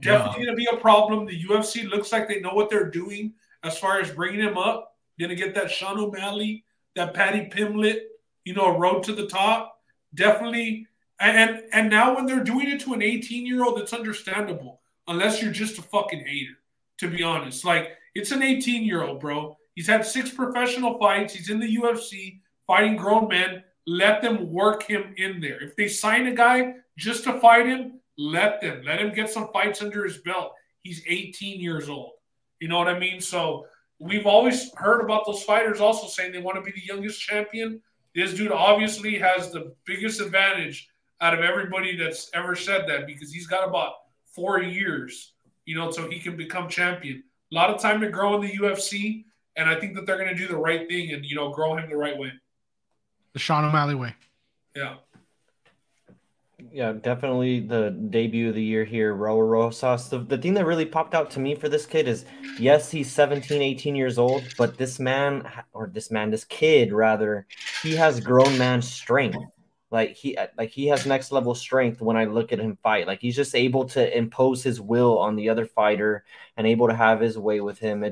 Definitely going to be a problem. The UFC looks like they know what they're doing as far as bringing him up. Going to get that Sean O'Malley, that Patty Pimlet, road to the top. Definitely. And now when they're doing it to an 18-year-old, it's understandable. Unless you're just a fucking hater, to be honest. Like, it's an 18-year-old, bro. He's had 6 professional fights. He's in the UFC fighting grown men. Let them work him in there. If they sign a guy just to fight him, let them. Let him get some fights under his belt. He's 18 years old. You know what I mean? So we've always heard about those fighters also saying they want to be the youngest champion. This dude obviously has the biggest advantage out of everybody that's ever said that because he's got about 4 years, so he can become champion. A lot of time to grow in the UFC, and I think that they're going to do the right thing and, grow him the right way. The Sean O'Malley way. Yeah. Yeah, definitely the debut of the year here, Raul Rosas. The thing that really popped out to me for this kid is, yes, he's 17, 18 years old, but this kid rather, he has grown man strength. Like he has next level strength when I look at him fight. Like he's just able to impose his will on the other fighter and able to have his way with him.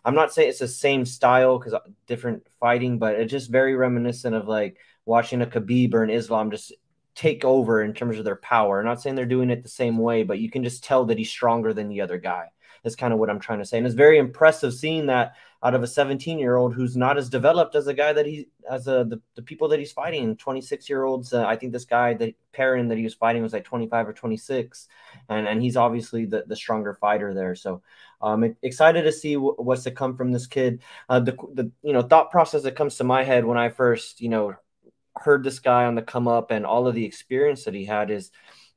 I'm not saying it's the same style because different fighting, but it's just very reminiscent of like watching a Khabib or an Islam just take over in terms of their power. I'm not saying they're doing it the same way, but you can just tell that he's stronger than the other guy. That's kind of what I'm trying to say. And it's very impressive seeing that out of a 17-year-old who's not as developed as a guy that the people that he's fighting, 26-year-olds. I think this guy, the Perrin that he was fighting was like 25 or 26. And he's obviously the stronger fighter there. So excited to see what's to come from this kid. The thought process that comes to my head when I first, heard this guy on the come up and all of the experience that he had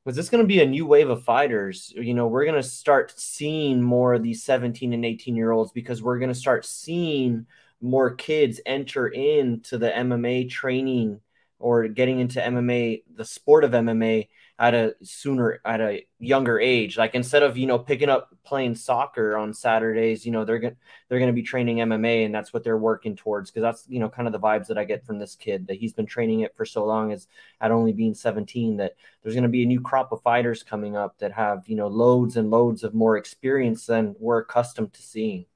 was this going to be a new wave of fighters? We're going to start seeing more of these 17 and 18-year-olds because we're going to start seeing more kids enter into the MMA training or getting into MMA, the sport of MMA at a younger age. Like instead of, picking up playing soccer on Saturdays, they're going to be training MMA, and that's what they're working towards. Cause that's, kind of the vibes that I get from this kid, that he's been training it for so long as at only being 17, that there's going to be a new crop of fighters coming up that have, loads and loads of more experience than we're accustomed to seeing.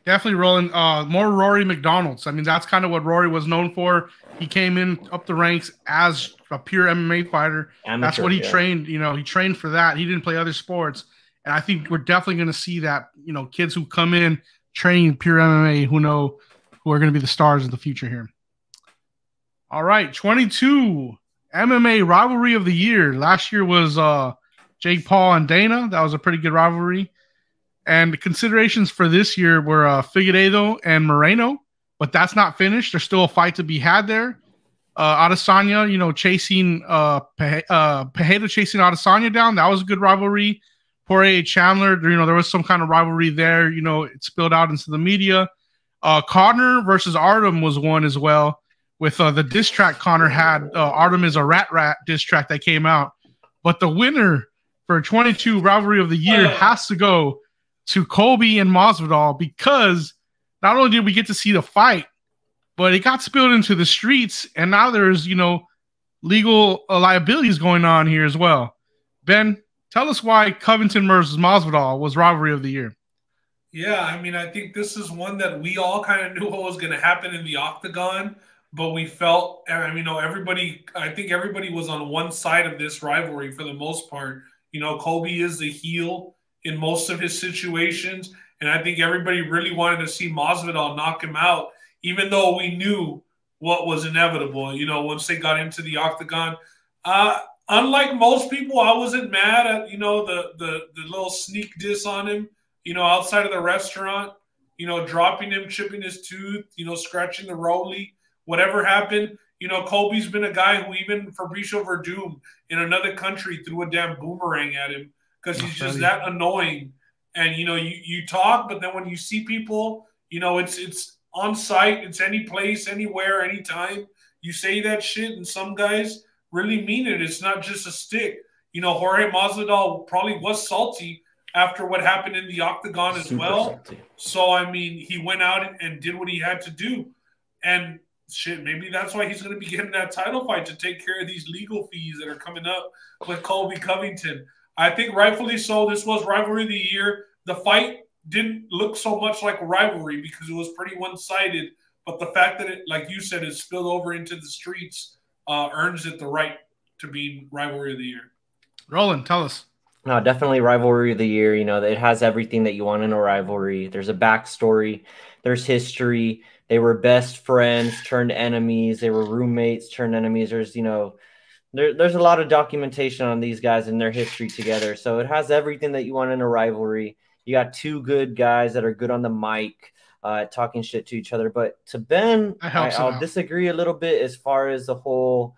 Definitely, Roland. More Rory McDonald's. I mean, that's kind of what Rory was known for. He came in up the ranks as a pure MMA fighter. Amateur, that's what he trained. He trained for that. He didn't play other sports. And I think we're definitely going to see that, kids who come in training pure MMA who are going to be the stars of the future here. All right, 22 MMA rivalry of the year. Last year was Jake Paul and Dana. That was a pretty good rivalry. And the considerations for this year were Figueiredo and Moreno, but that's not finished. There's still a fight to be had there. Adesanya, chasing Pereira chasing Adesanya down. That was a good rivalry. Poirier Chandler, there was some kind of rivalry there. It spilled out into the media. Conor versus Artem was one as well, with the diss track Conor had. Artem is a rat diss track that came out. But the winner for 22 rivalry of the year has to go to Colby and Masvidal, because not only did we get to see the fight, but it got spilled into the streets, and now there's, legal liabilities going on here as well. Ben, tell us why Covington versus Masvidal was rivalry of the year. Yeah, I mean, I think this is one that we all kind of knew what was going to happen in the octagon, but we felt, I think everybody was on one side of this rivalry for the most part. Colby is the heel in most of his situations, and I think everybody really wanted to see Masvidal knock him out, even though we knew what was inevitable, once they got into the octagon. Unlike most people, I wasn't mad at, the little sneak diss on him, outside of the restaurant, dropping him, chipping his tooth, scratching the Rolly, whatever happened. Colby's been a guy who even Fabricio Verdum in another country threw a damn boomerang at him, because he's just that annoying. And, you talk, but then when you see people, it's on site, it's any place, anywhere, anytime. You say that shit, and some guys really mean it. It's not just a stick. Jorge Masvidal probably was salty after what happened in the octagon as well. Salty. So, I mean, he went out and did what he had to do. And shit, maybe that's why he's going to be getting that title fight, to take care of these legal fees that are coming up with Colby Covington. I think rightfully so. This was rivalry of the year. The fight didn't look so much like a rivalry because it was pretty one-sided. But the fact that it, like you said, it spilled over into the streets earns it the right to be rivalry of the year. Roland, tell us. No, definitely rivalry of the year. It has everything that you want in a rivalry. There's a backstory. There's history. They were best friends turned enemies. They were roommates turned enemies. There's a lot of documentation on these guys and their history together. So it has everything that you want in a rivalry. You got two good guys that are good on the mic, talking shit to each other. But to Ben, I'll disagree a little bit as far as the whole,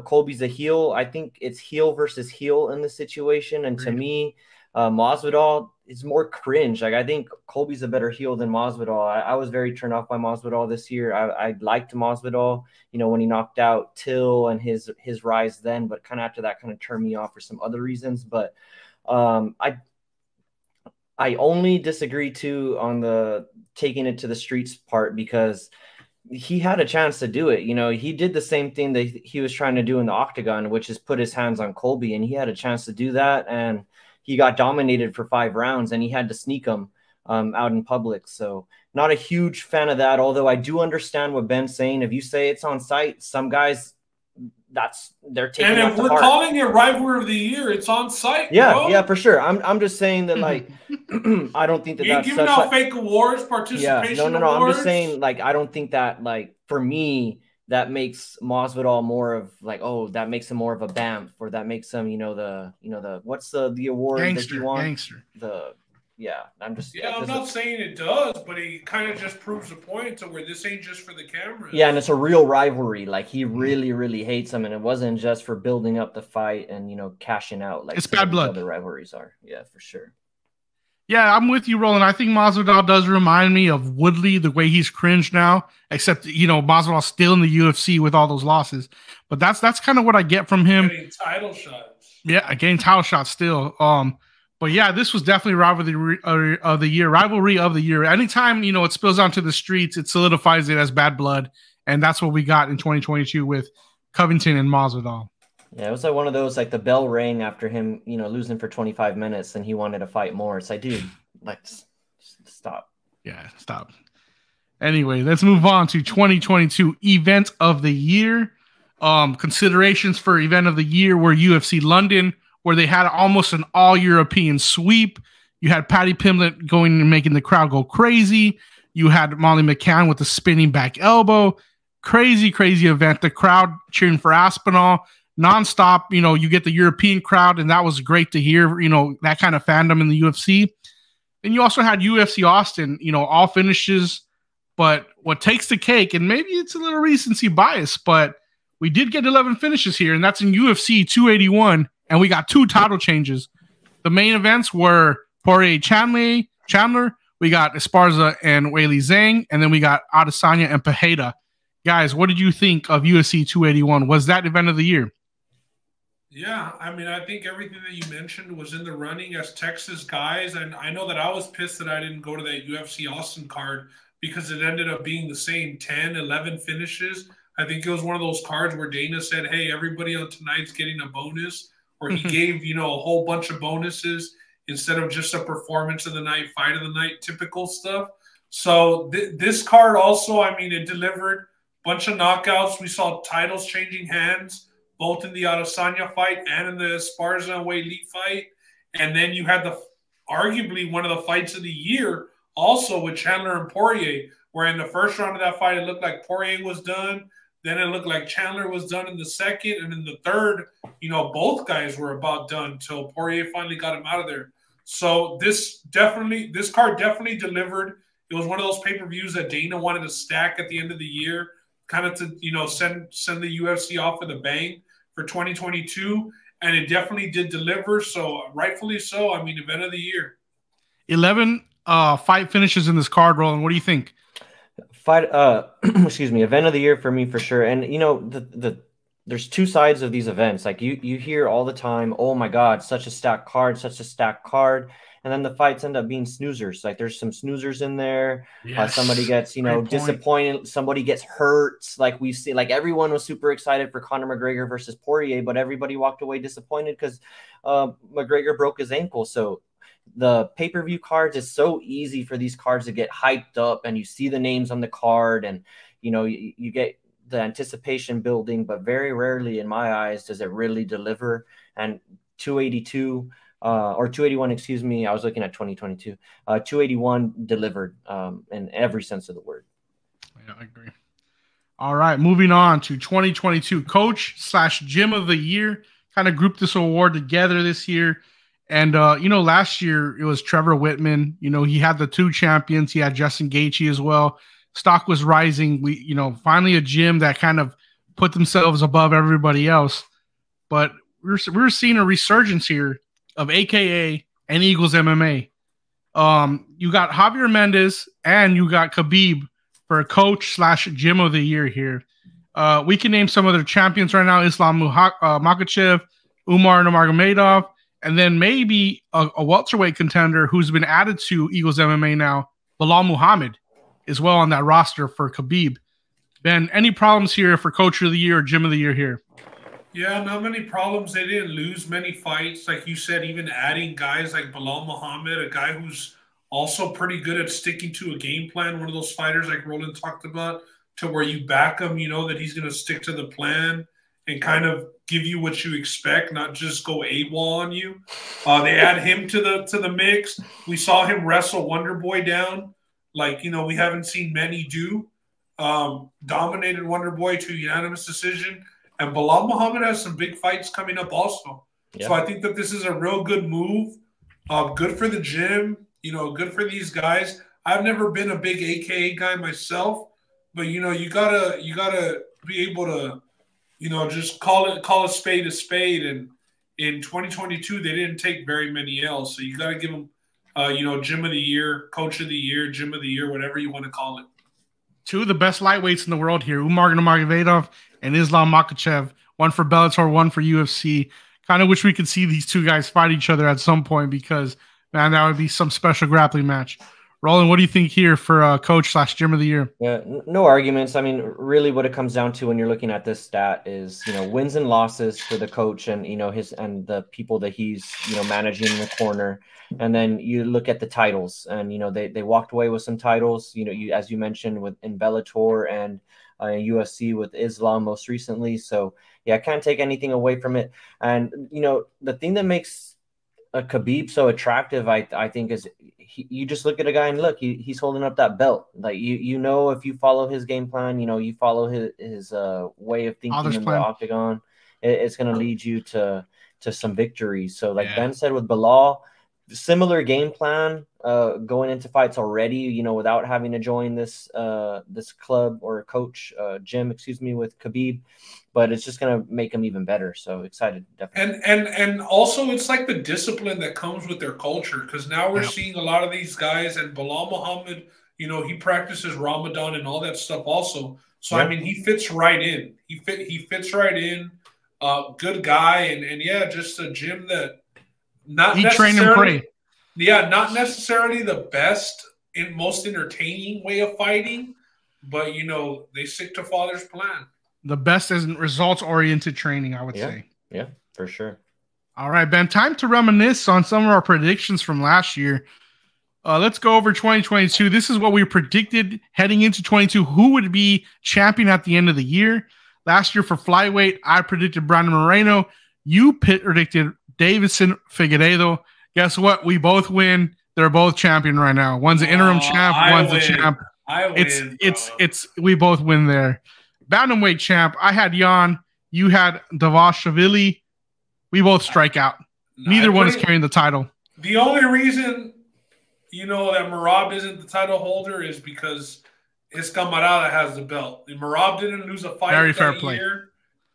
Colby's a heel. I think it's heel versus heel in this situation. And to me, Masvidal is more cringe. Like, I think Colby's a better heel than Masvidal. I was very turned off by Masvidal this year. I liked Masvidal, you know, when he knocked out Till and his rise then, but kind of after that kind of turned me off for some other reasons. But I only disagree too on the taking it to the streets part, because he had a chance to do it. You know, he did the same thing that he was trying to do in the octagon, which is put his hands on Colby, and he had a chance to do that, and he got dominated for 5 rounds, and he had to sneak him out in public. So not a huge fan of that, although I do understand what Ben's saying. If you say it's on site, some guys, they're taking. And if we're calling it rivalry of the year, it's on site. Yeah, bro. yeah, for sure. I'm just saying that, like, I don't think that that's giving out fake awards, participation. Yeah, no. Awards. I'm just saying, like, I don't think that, like, for me, that makes Masvidal more of like, oh, that makes him more of a BAMF, or that makes him, the what's the award that you want? Gangster. I'm not saying it does, but he kind of just proves a point to where this ain't just for the camera. Yeah, and it's a real rivalry. Like, he really, really hates him, and it wasn't just for building up the fight and, you know, cashing out. Like, it's bad blood. Other rivalries are. Yeah, for sure. Yeah, I'm with you, Roland. I think Masvidal does remind me of Woodley, the way he's cringed now, except, you know, Masvidal's still in the UFC with all those losses. But that's kind of what I get from him. Getting title shots. Yeah, getting title shots still. But yeah, this was definitely rivalry of the year. Anytime, you know, it spills onto the streets, it solidifies it as bad blood. And that's what we got in 2022 with Covington and Masvidal. Yeah, it was like one of those, like, the bell rang after him, you know, losing for 25 minutes, and he wanted to fight more. It's like, dude, let's stop. Yeah, stop. Anyway, let's move on to 2022 Event of the Year. Considerations for Event of the Year were UFC London, where they had almost an all-European sweep. You had Patty Pimblett going and making the crowd go crazy. You had Molly McCann with the spinning back elbow. Crazy, crazy event. The crowd cheering for Aspinall nonstop. You know, you get the European crowd, and that was great to hear, you know, that kind of fandom in the UFC. And you also had UFC Austin, you know, all finishes. But what takes the cake, and maybe it's a little recency bias, but we did get 11 finishes here, and that's in UFC 281, and we got 2 title changes. The main events were Poirier Chandler, we got Esparza and Weili Zhang, and then we got Adesanya and Pereira. Guys, what did you think of UFC 281? Was that event of the year? Yeah, I mean, I think everything that you mentioned was in the running as Texas guys, and I know that I was pissed that I didn't go to that UFC Austin card because it ended up being the same 10, 11 finishes. I think it was one of those cards where Dana said, hey, everybody on tonight's getting a bonus, or he gave, you know, a whole bunch of bonuses instead of just a performance of the night, fight of the night, typical stuff. So this card also, I mean, it delivered. Bunch of knockouts. We saw titles changing hands, both in the Adesanya fight and in the Esparza and Weili fight. And then you had arguably one of the fights of the year also with Chandler and Poirier, where in the first round of that fight, it looked like Poirier was done. Then it looked like Chandler was done in the second. And in the third, you know, both guys were about done until Poirier finally got him out of there. So this card definitely delivered. It was one of those pay-per-views that Dana wanted to stack at the end of the year, kind of to, you know, send the UFC off with a bang for 2022, and it definitely did deliver. So rightfully so. I mean, event of the year. 11 fight finishes in this card, Roland. What do you think? Excuse me, event of the year for me for sure. And you know, there's 2 sides of these events. Like you hear all the time, oh my God, such a stacked card, and then the fights end up being snoozers. Like there's some snoozers in there. Yes. Somebody gets, you know, disappointed. Somebody gets hurt. Like we see, like everyone was super excited for Conor McGregor versus Poirier, but everybody walked away disappointed because McGregor broke his ankle. So the pay-per-view cards is so easy for these cards to get hyped up, and you see the names on the card, and you know you get the anticipation building, but very rarely in my eyes does it really deliver. And 282 or 281, excuse me, I was looking at 2022. 281 delivered in every sense of the word. Yeah, I agree. All right, moving on to 2022 Coach/Gym of the Year. Kind of grouped this award together this year. And, you know, last year it was Trevor Whitman. You know, he had the 2 champions. He had Justin Gaethje as well. Stock was rising. We, you know, finally a gym that kind of put themselves above everybody else. But we're seeing a resurgence here of AKA and Eagles MMA. You got Javier Mendez and you got Khabib for coach / gym of the year here. We can name some of their champions right now: Islam Makhachev, Umar Nurmagomedov, and then maybe a welterweight contender who's been added to Eagles MMA now, Bilal Muhammad, is well on that roster for Khabib. Ben, any problems here for coach of the year or gym of the year here? Yeah, not many problems. They didn't lose many fights. Like you said, even adding guys like Bilal Muhammad, a guy who's also pretty good at sticking to a game plan, one of those fighters like Roland talked about, to where you back him, you know that he's going to stick to the plan and kind of give you what you expect, not just go AWOL on you. They add him to the mix. We saw him wrestle Wonder Boy down, like, you know, we haven't seen many do. Dominated Wonder Boy to a unanimous decision. And Bilal Muhammad has some big fights coming up also. Yeah. So I think that this is a real good move. Good for the gym, you know, good for these guys. I've never been a big AKA guy myself, but you know, you gotta be able to, you know, just call a spade a spade. And in 2022, they didn't take very many L's, so you gotta give them, you know, gym of the year, coach of the year, gym of the year, whatever you want to call it. Two of the best lightweights in the world here, Umar Nurmagomedov and Islam Makhachev. One for Bellator, one for UFC. Kind of wish we could see these two guys fight each other at some point because, man, that would be some special grappling match. Roland, what do you think here for coach / gym of the year? Yeah, no arguments. I mean, really what it comes down to when you're looking at this stat is, you know, wins and losses for the coach and, you know, and the people that he's, you know, managing in the corner. And then you look at the titles and, you know, they walked away with some titles, you know, as you mentioned in Bellator and UFC with Islam most recently. So, yeah, I can't take anything away from it. And, you know, the thing that makes Khabib so attractive, I think, is you just look at a guy and look, he's holding up that belt. Like, you know, if you follow his game plan, you know, you follow his way of thinking in the octagon, it's going to lead you to some victories. So like Ben said with Bilal, similar game plan going into fights already, you know, without having to join this club or coach gym, with Khabib, but it's just going to make him even better. So excited, definitely. And also it's like the discipline that comes with their culture, because now we're seeing a lot of these guys, and Bilal Muhammad, you know, he practices Ramadan and all that stuff also. So I mean, he fits right in. He fits right in. Good guy, and yeah, just a gym that not he train and pray. Yeah, not necessarily the best and most entertaining way of fighting, but you know, they stick to Father's plan. The best is results-oriented training, I would say. Yeah, for sure. All right, Ben, time to reminisce on some of our predictions from last year. Let's go over 2022. This is what we predicted heading into 22. Who would be champion at the end of the year? Last year for flyweight, I predicted Brandon Moreno. You predicted Davison Figueiredo. Guess what? We both win. They're both champion right now. One's an interim champ, one's the champ. We both win there. Bantamweight champ, I had Jan. You had Davashvili. We both strike out. Neither one is carrying the title. The only reason, you know, that Merab isn't the title holder is because his camarada has the belt. Merab didn't lose a fight that year.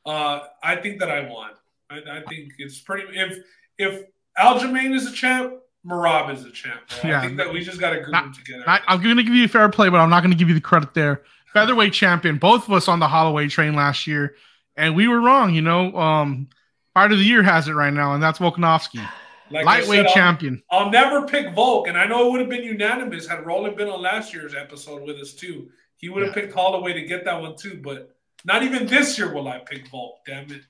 I think that I won. I think it's pretty. If Aljamain is a champ, Merab is a champ. I think that we just got to group them together. I'm going to give you a fair play, but I'm not going to give you the credit there. Featherweight champion, both of us on the Holloway train last year, and we were wrong. You know, Fight of the Year has it right now, and that's Volkanovski. Like lightweight champion. I'll never pick Volk, and I know it would have been unanimous had Roland been on last year's episode with us too. He would have picked Holloway to get that one too, but not even this year will I pick Volk. Damn it.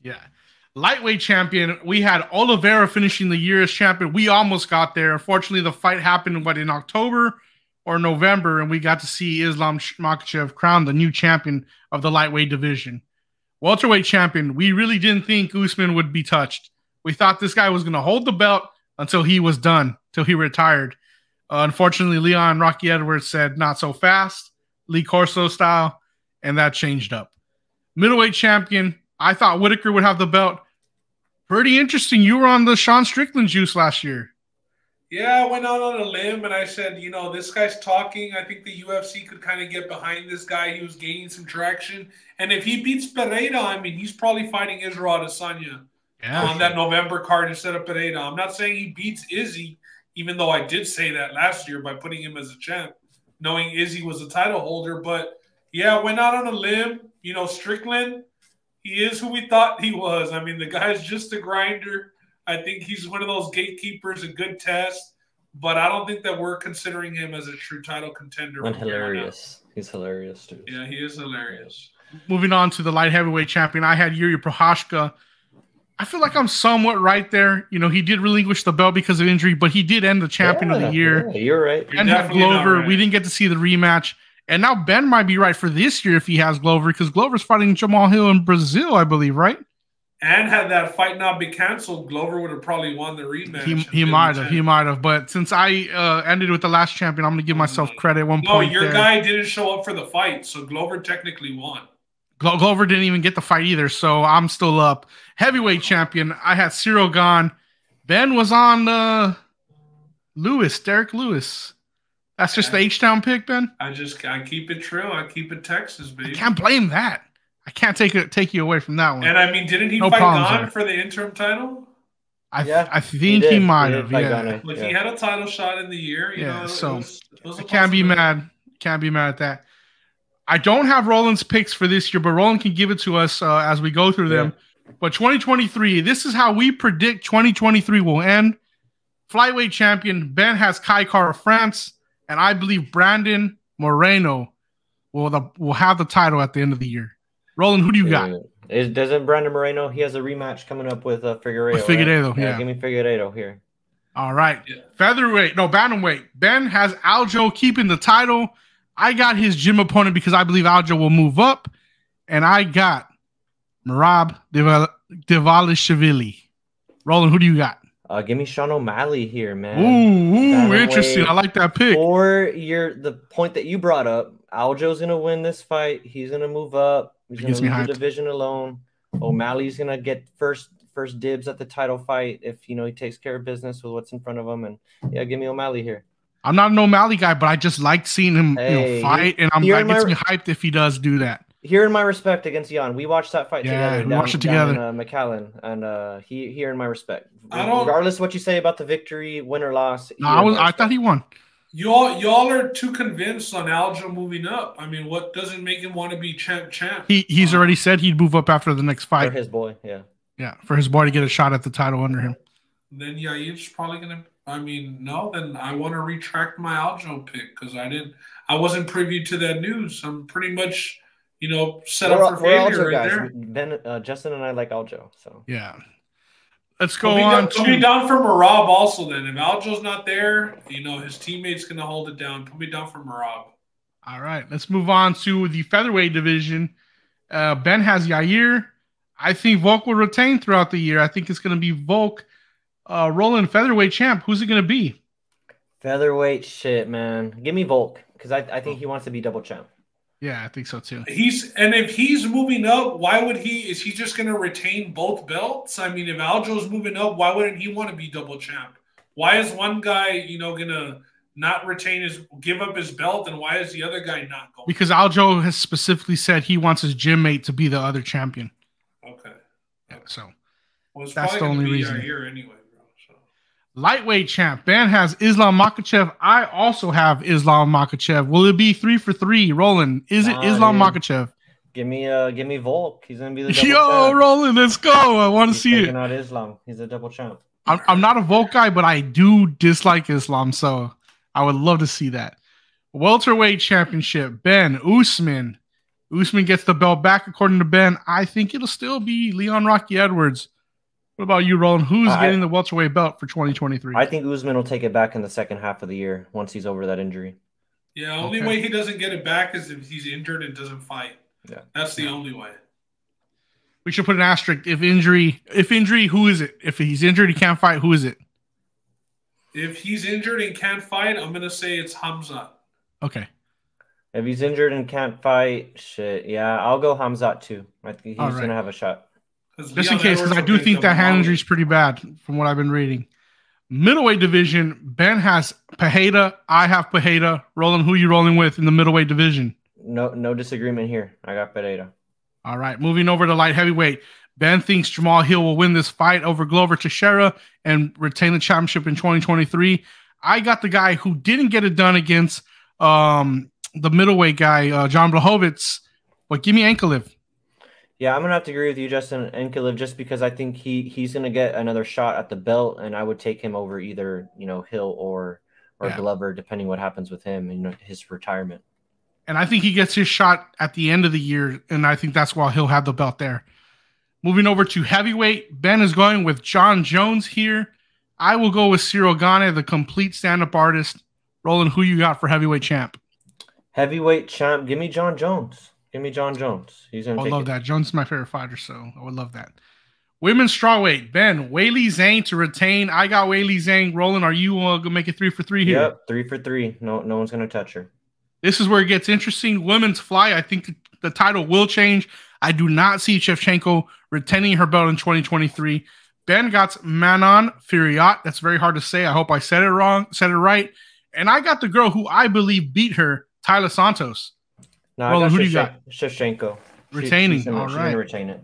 Yeah. Lightweight champion, we had Oliveira finishing the year as champion. We almost got there. Unfortunately, the fight happened, in October or November, and we got to see Islam Makhachev crowned the new champion of the lightweight division. Welterweight champion, we really didn't think Usman would be touched. We thought this guy was going to hold the belt until he was done, till he retired. Unfortunately, Leon Rocky Edwards said, not so fast, Lee Corso style, and that changed up. Middleweight champion, I thought Whitaker would have the belt. Pretty interesting. You were on the Sean Strickland juice last year. Yeah, I went out on a limb and I said, you know, this guy's talking. I think the UFC could kind of get behind this guy. He was gaining some traction. And if he beats Pereira, I mean, he's probably fighting Israel Adesanya on that November card instead of Pereira. I'm not saying he beats Izzy, even though I did say that last year by putting him as a champ, knowing Izzy was a title holder. But yeah, went out on a limb. You know, Strickland, he is who we thought he was. I mean, the guy's just a grinder. I think he's one of those gatekeepers, a good test. But I don't think that we're considering him as a true title contender. And hilarious. He's hilarious, too. Yeah, he is hilarious. Moving on to the light heavyweight champion, I had Yuri Prochazka. I feel like I'm somewhat right there. You know, he did relinquish the belt because of injury, but he did end the champion of the year. Yeah, you're right. And had Glover. Right. We didn't get to see the rematch. And now Ben might be right for this year if he has Glover, because Glover's fighting Jamal Hill in Brazil, I believe, right? And had that fight not been canceled, Glover would have probably won the rematch. He might have. He might have. But since I ended with the last champion, I'm going to give myself credit. No, your guy didn't show up for the fight, so Glover technically won. Glover didn't even get the fight either, so I'm still up. Heavyweight champion, I had Cyril Gane. Ben was on Derek Lewis. That's just the H-Town pick, Ben? I keep it true. I keep it Texas, baby. I can't blame that. I can't take you away from that one. And I mean, didn't he fight Gane for the interim title? I think he might have. Yeah. Like he had a title shot in the year. You know, so I can't be mad. Can't be mad at that. I don't have Roland's picks for this year, but Roland can give it to us as we go through them. But 2023, this is how we predict 2023 will end. Flyweight champion Ben has Kai Kara France, and I believe Brandon Moreno will have the title at the end of the year. Roland, who do you got? Doesn't Brandon Moreno? He has a rematch coming up with Figueiredo. With Figueiredo, right? Yeah, give me Figueiredo here. All right. Yeah. Bantamweight. Ben has Aljo keeping the title. I got his gym opponent because I believe Aljo will move up. And I got Merab Dvalishvili. Roland, who do you got? Give me Sean O'Malley here, man. Ooh, interesting. I like that pick. For the point that you brought up, Aljo's going to win this fight. He's going to move up. He's going to leave the division alone. O'Malley's going to get first dibs at the title fight if, he takes care of business with what's in front of him. And, yeah, give me O'Malley here. I'm not an O'Malley guy, but I just like seeing him fight, and that gets me hyped if he does do that. Here in my respect against Jan, we watched that fight together. We watched it together. In McAllen, and here in my respect. Regardless of what you say about the victory, win or loss. No, I thought he won. Y'all are too convinced on Aljo moving up. I mean, what doesn't make him want to be champ? He's already said he'd move up after the next fight. For his boy, yeah. Yeah, for his boy to get a shot at the title under him. Then Yair's probably gonna. I mean, no. Then I want to retract my Aljo pick because I wasn't privy to that news. I'm pretty much, set up for failure right there. Ben, Justin, and I like Aljo, so yeah. Let's go on. Put me down for Merab also. Then if Aljo's not there, his teammate's gonna hold it down. Put me down for Merab. All right, let's move on to the featherweight division. Ben has Yair. I think Volk will retain throughout the year. I think it's going to be Volk. Roland, featherweight champ. Who's it going to be? Featherweight shit, man. Give me Volk because I think he wants to be double champ. Yeah, I think so too. If he's moving up, why would he? Is he just going to retain both belts? I mean, if Aljo's moving up, why wouldn't he want to be double champ? Why is one guy, going to not give up his belt, and why is the other guy not going? Because Aljo has specifically said he wants his gym mate to be the other champion. Okay. Yeah, so that's the only reason. Here anyway. Lightweight champ. Ben has Islam Makhachev. I also have Islam Makhachev. Will it be 3 for 3? Roland, is it Islam Makhachev? Give me Volk. He's gonna be the double champ. Roland, let's go. I want to see it. Not Islam. He's a double champ. I'm not a Volk guy, but I do dislike Islam, so I would love to see that. Welterweight championship. Ben Usman. Usman gets the belt back according to Ben. I think it'll still be Leon Rocky Edwards. What about you, Roland? Who's getting the welterweight belt for 2023? I think Usman will take it back in the second half of the year once he's over that injury. Yeah, only way he doesn't get it back is if he's injured and doesn't fight. Yeah, that's the only way. We should put an asterisk. If injury, who is it? If he's injured, he can't fight. Who is it? If he's injured and can't fight, I'm gonna say it's Hamzat. Okay. If he's injured and can't fight, yeah, I'll go Hamzat too. I think he's gonna have a shot. Just in case, because I do think that hand injury is pretty bad from what I've been reading. Middleweight division, Ben has Pereira. I have Pereira. Roland, who are you rolling with in the middleweight division? No disagreement here. I got Pereira. All right, moving over to light heavyweight. Ben thinks Jamal Hill will win this fight over Glover Teixeira and retain the championship in 2023. I got the guy who didn't get it done against the middleweight guy, John Blachowicz, but give me Ankalaev. Yeah, I'm gonna have to agree with you, Justin Ankalaev, just because I think he's gonna get another shot at the belt, and I would take him over either Hill or Glover, depending what happens with him, his retirement. And I think he gets his shot at the end of the year, and I think that's why he'll have the belt there. Moving over to heavyweight, Ben is going with John Jones here. I will go with Cyril Gane, the complete stand-up artist. Roland, who you got for heavyweight champ? Heavyweight champ, give me John Jones. Give me John Jones. He's gonna. I love that. Jones is my favorite fighter, so I would love that. Women's strawweight, Ben, Weili Zhang to retain. I got Weili Zhang. Roland, are you gonna make it 3 for 3 here? Yep, 3 for 3. No one's gonna touch her. This is where it gets interesting. Women's fly, I think the title will change. I do not see Shevchenko retaining her belt in 2023. Ben got Manon Fiorot. That's very hard to say. I hope I said it right. And I got the girl who I believe beat her, Taila Santos. No, Roland, who do you got? Shevchenko. Retaining. She's gonna retain it.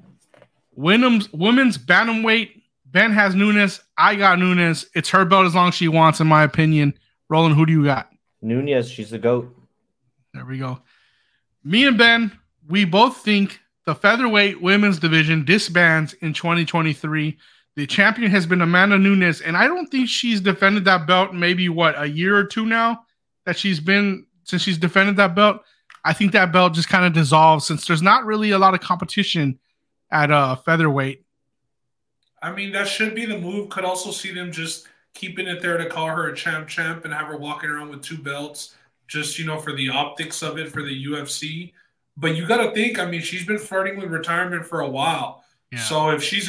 Women's bantamweight. Ben has Nunes. I got Nunes. It's her belt as long as she wants, in my opinion. Roland, who do you got? Nunes. She's the GOAT. There we go. Me and Ben, we both think the featherweight women's division disbands in 2023. The champion has been Amanda Nunes, and I don't think she's defended that belt in maybe, a year or two now since she's defended that belt. I think that belt just kind of dissolves since there's not really a lot of competition at featherweight. I mean, that should be the move. Could also see them just keeping it there to call her a champ and have her walking around with 2 belts. Just, for the optics of it for the UFC. But you got to think, I mean, she's been flirting with retirement for a while. Yeah. So if she's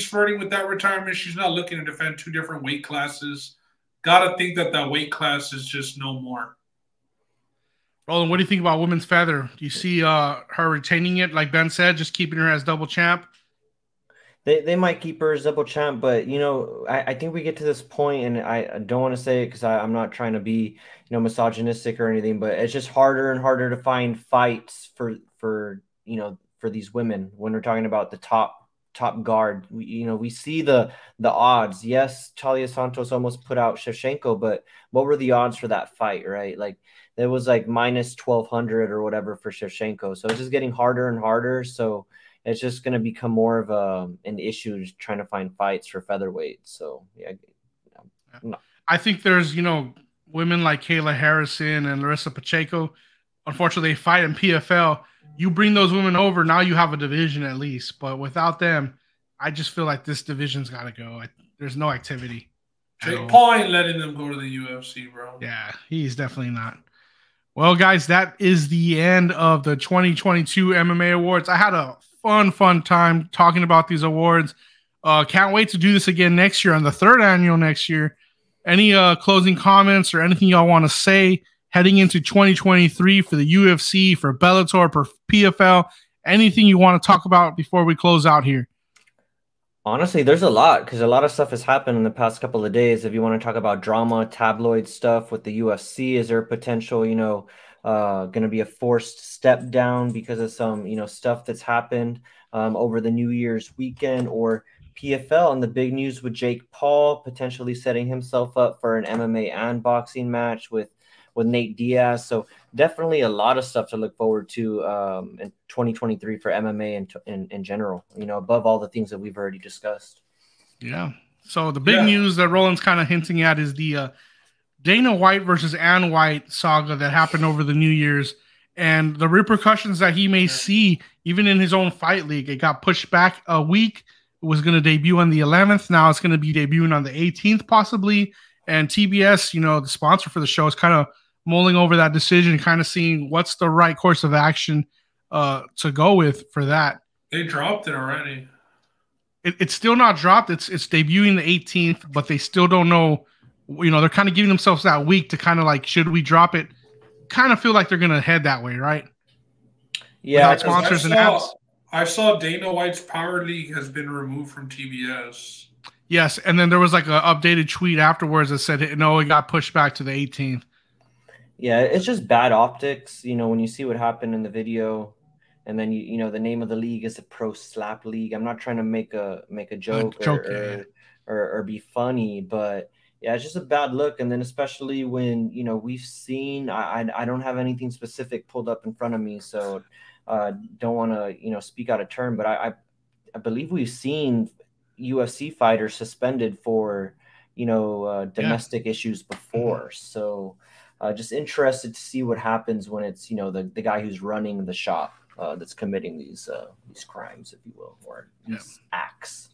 flirting with that retirement, she's not looking to defend 2 different weight classes. Got to think that weight class is just no more. Roland, what do you think about women's feather? Do you see her retaining it, like Ben said, just keeping her as double champ? They might keep her as double champ, but I think we get to this point, and I don't want to say it because I'm not trying to be misogynistic or anything, but it's just harder and harder to find fights for these women when we're talking about the top guard. We see the odds. Yes, Taila Santos almost put out Shevchenko, but what were the odds for that fight, right? Like it was like minus 1,200 or whatever for Shevchenko. So it's just getting harder and harder. So it's just going to become more of an issue trying to find fights for featherweight. So, yeah. No. I think there's, women like Kayla Harrison and Larissa Pacheco. Unfortunately, they fight in PFL. You bring those women over, now you have a division at least. But without them, I just feel like this division's got to go. There's no activity. Jake Paul ain't letting them go to the UFC, bro. Yeah, he's definitely not. Well, guys, that is the end of the 2022 MMA Awards. I had a fun time talking about these awards. Can't wait to do this again next year on the 3rd annual next year. Any closing comments or anything y'all want to say heading into 2023 for the UFC, for Bellator, for PFL, anything you want to talk about before we close out here? Honestly, there's a lot because a lot of stuff has happened in the past couple of days. If you want to talk about drama, tabloid stuff with the UFC, is there potential, going to be a forced step down because of some, stuff that's happened over the New Year's weekend, or PFL and the big news with Jake Paul potentially setting himself up for an MMA and boxing match with Nate Diaz. So definitely a lot of stuff to look forward to in 2023 for MMA and in general, above all the things that we've already discussed. Yeah. So the big news that Roland's kind of hinting at is the Dana White versus Ann White saga that happened over the New Year's and the repercussions that he may see even in his own fight league. It got pushed back a week. It was going to debut on the 11th. Now it's going to be debuting on the 18th possibly. And TBS, the sponsor for the show, is kind of mulling over that decision, kind of seeing what's the right course of action to go with for that. They dropped it already. It's still not dropped. It's debuting the 18th, but they still don't know. They're kind of giving themselves that week to kind of like, should we drop it? Kind of feel like they're going to head that way, right? Yeah. Without sponsors and ads. I saw Dana White's Power League has been removed from TBS. Yes, and then there was like an updated tweet afterwards that said, no, it got pushed back to the 18th. Yeah, it's just bad optics. When you see what happened in the video, and then you know the name of the league is a pro slap league. I'm not trying to make a joke or be funny, but yeah, it's just a bad look. And then especially when, you know, we've seen, I don't have anything specific pulled up in front of me, so don't want to, you know, speak out of turn, but I believe we've seen UFC fighters suspended for, you know, domestic issues before. So just interested to see what happens when it's, you know, the guy who's running the shop that's committing these crimes, if you will, or these acts.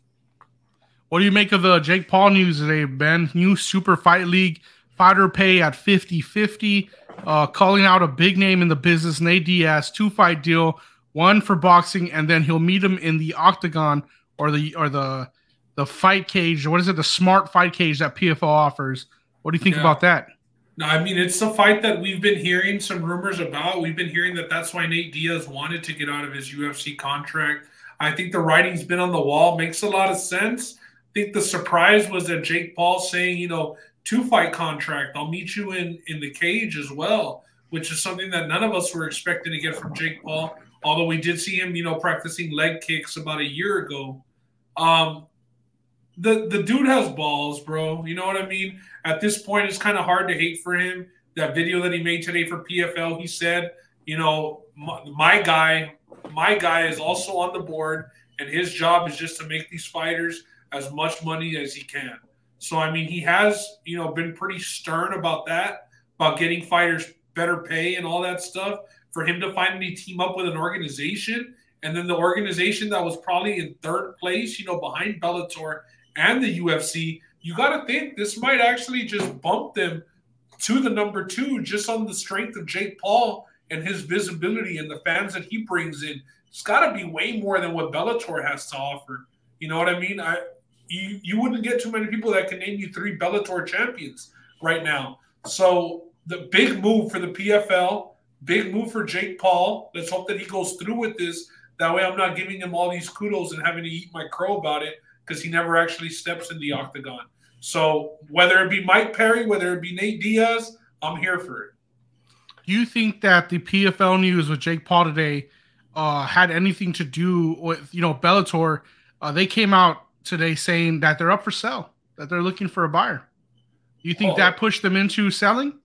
What do you make of the Jake Paul news today, Ben? New Super Fight League fighter pay at 50-50, calling out a big name in the business, Nate Diaz, 2-fight deal, one for boxing, and then he'll meet him in the octagon or the fight cage. What is it? The smart fight cage that PFL offers. What do you think about that? No, I mean, it's the fight that we've been hearing some rumors about. We've been hearing that that's why Nate Diaz wanted to get out of his UFC contract. I think the writing's been on the wall. Makes a lot of sense. I think the surprise was that Jake Paul saying, you know, 2-fight contract. I'll meet you in the cage as well, which is something that none of us were expecting to get from Jake Paul. Although we did see him, you know, practicing leg kicks about a year ago. The dude has balls, bro. You know what I mean? At this point, it's kind of hard to hate for him. That video that he made today for PFL, he said, you know, my guy is also on the board, and his job is just to make these fighters as much money as he can. So, I mean, he has, you know, been pretty stern about that, about getting fighters better pay and all that stuff. For him to finally team up with an organization, and then the organization that was probably in third place, you know, behind Bellator and the UFC, you got to think this might actually just bump them to the number 2 just on the strength of Jake Paul and his visibility and the fans that he brings in. It's got to be way more than what Bellator has to offer. You know what I mean? You wouldn't get too many people that can name you 3 Bellator champions right now. So the big move for the PFL, big move for Jake Paul. Let's hope that he goes through with this. That way I'm not giving him all these kudos and having to eat my crow about it because he never actually steps in the octagon. So whether it be Mike Perry, whether it be Nate Diaz, I'm here for it. Do you think that the PFL news with Jake Paul today had anything to do with, you know, Bellator? They came out today saying that they're up for sale, that they're looking for a buyer. Do you think that pushed them into selling?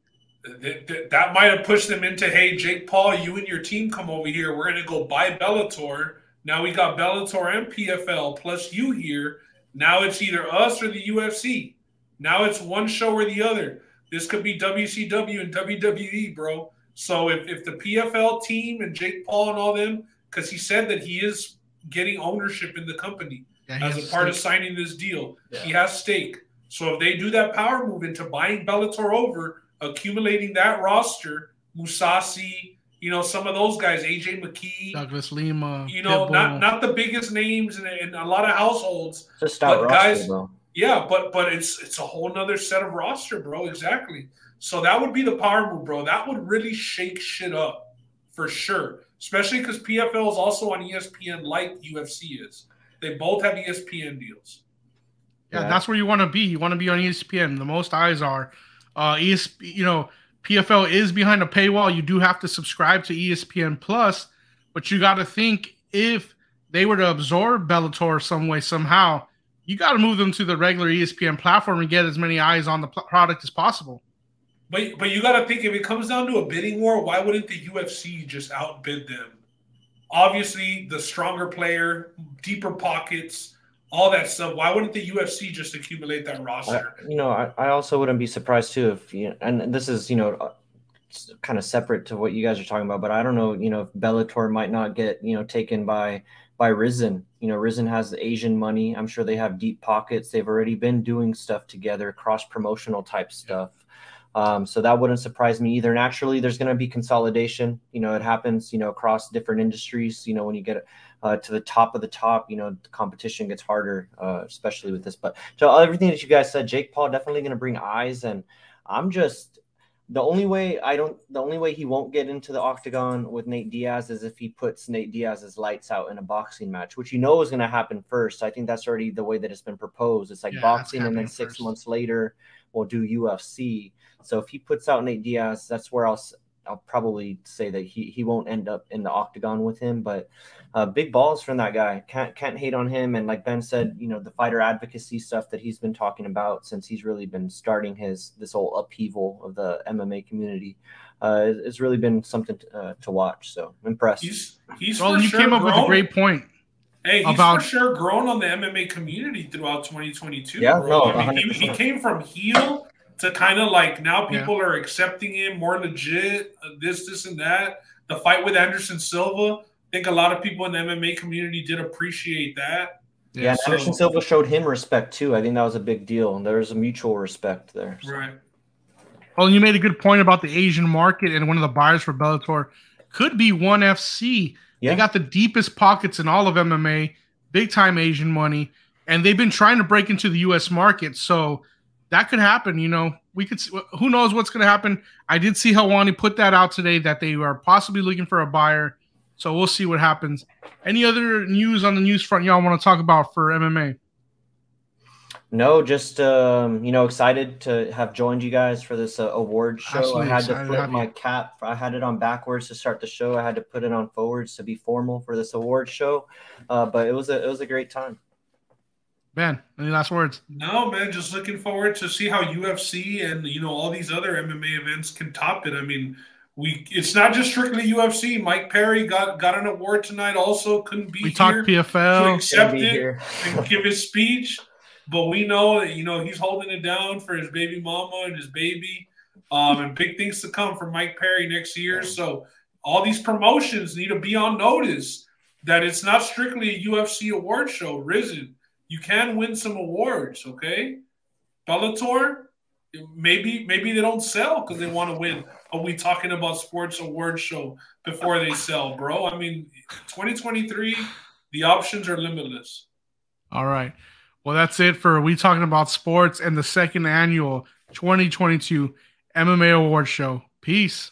That might have pushed them into, hey, Jake Paul, you and your team come over here. We're going to go buy Bellator. Now we got Bellator and PFL plus you here. Now it's either us or the UFC. Now it's one show or the other. This could be WCW and WWE, bro. So if the PFL team and Jake Paul and all them, because he said that he is getting ownership in the company as a part of signing this deal. Yeah. He has stake. So if they do that power move into buying Bellator over, accumulating that roster, Musasi, you know, some of those guys, AJ McKee, Douglas Lima, you know, not the biggest names in a lot of households, just but guys, bro. Yeah, but it's a whole nother set of roster, bro. Exactly. So that would be the power move, bro. That would really shake shit up for sure, especially because PFL is also on ESPN like UFC is. They both have ESPN deals. Yeah, that's where you want to be. You want to be on ESPN. The most eyes are. You know, PFL is behind a paywall. You do have to subscribe to ESPN Plus, but you got to think if they were to absorb Bellator some way, somehow, you got to move them to the regular ESPN platform and get as many eyes on the product as possible. But you got to think, if it comes down to a bidding war, why wouldn't the UFC just outbid them? Obviously, the stronger player, deeper pockets, all that stuff. Why wouldn't the UFC just accumulate that roster? You know, I also wouldn't be surprised too if, you know, and this is, you know, kind of separate to what you guys are talking about, but I don't know, you know, if Bellator might not get, you know, taken by Rizin. You know, Rizin has the Asian money. I'm sure they have deep pockets. They've already been doing stuff together, cross-promotional type stuff. So that wouldn't surprise me either. Naturally, there's going to be consolidation. You know, it happens, you know, across different industries. You know, when you get to the top of the top, you know, the competition gets harder, especially with this. But so everything that you guys said, Jake Paul definitely going to bring eyes. And I'm just the only way he won't get into the octagon with Nate Diaz is if he puts Nate Diaz's lights out in a boxing match, which you know is going to happen first. I think that's already the way that it's been proposed. It's like boxing, and then 6 months later we'll do UFC. So if he puts out Nate Diaz, that's where I'll probably say that he won't end up in the octagon with him, but big balls from that guy. Can't hate on him. And like Ben said, you know, the fighter advocacy stuff that he's been talking about since he's really been starting this whole upheaval of the MMA community. It's really been something to watch. So I'm impressed. He's well, you sure came up with a great point. Hey, he's for sure grown on the MMA community throughout 2022. Yeah, bro. no, I mean, he came from heel to kind of like now people are accepting him more legit. This and that. The fight with Anderson Silva, I think a lot of people in the MMA community did appreciate that. Yeah, so, Anderson Silva showed him respect too. I think that was a big deal, and there's a mutual respect there. So. Right. Well, you made a good point about the Asian market, and one of the buyers for Bellator could be ONE FC. Yeah. They got the deepest pockets in all of MMA, big-time Asian money, and they've been trying to break into the U.S. market. So that could happen. You know, we could. Who knows what's going to happen? I did see Helwani put that out today that they are possibly looking for a buyer. So we'll see what happens. Any other news on the news front y'all want to talk about for MMA? No, just you know, excited to have joined you guys for this award show. Absolutely I had to flip my cap. I had it on backwards to start the show. I had to put it on forwards to be formal for this award show. But it was a great time. Ben, any last words? No, man, just looking forward to see how UFC and you know all these other MMA events can top it. I mean, it's not just strictly UFC. Mike Perry got an award tonight. Also, couldn't be here. We talked PFL. To accept it and give his speech. But we know that, you know, he's holding it down for his baby mama and his baby. And big things to come from Mike Perry next year. So all these promotions need to be on notice that it's not strictly a UFC award show. Risen, you can win some awards, okay? Bellator, maybe they don't sell because they want to win. Are we talking about sports award show before they sell, bro? I mean, 2023, the options are limitless. All right. Well, that's it for We Talking About Sports and the second annual 2022 MMA Awards Show. Peace.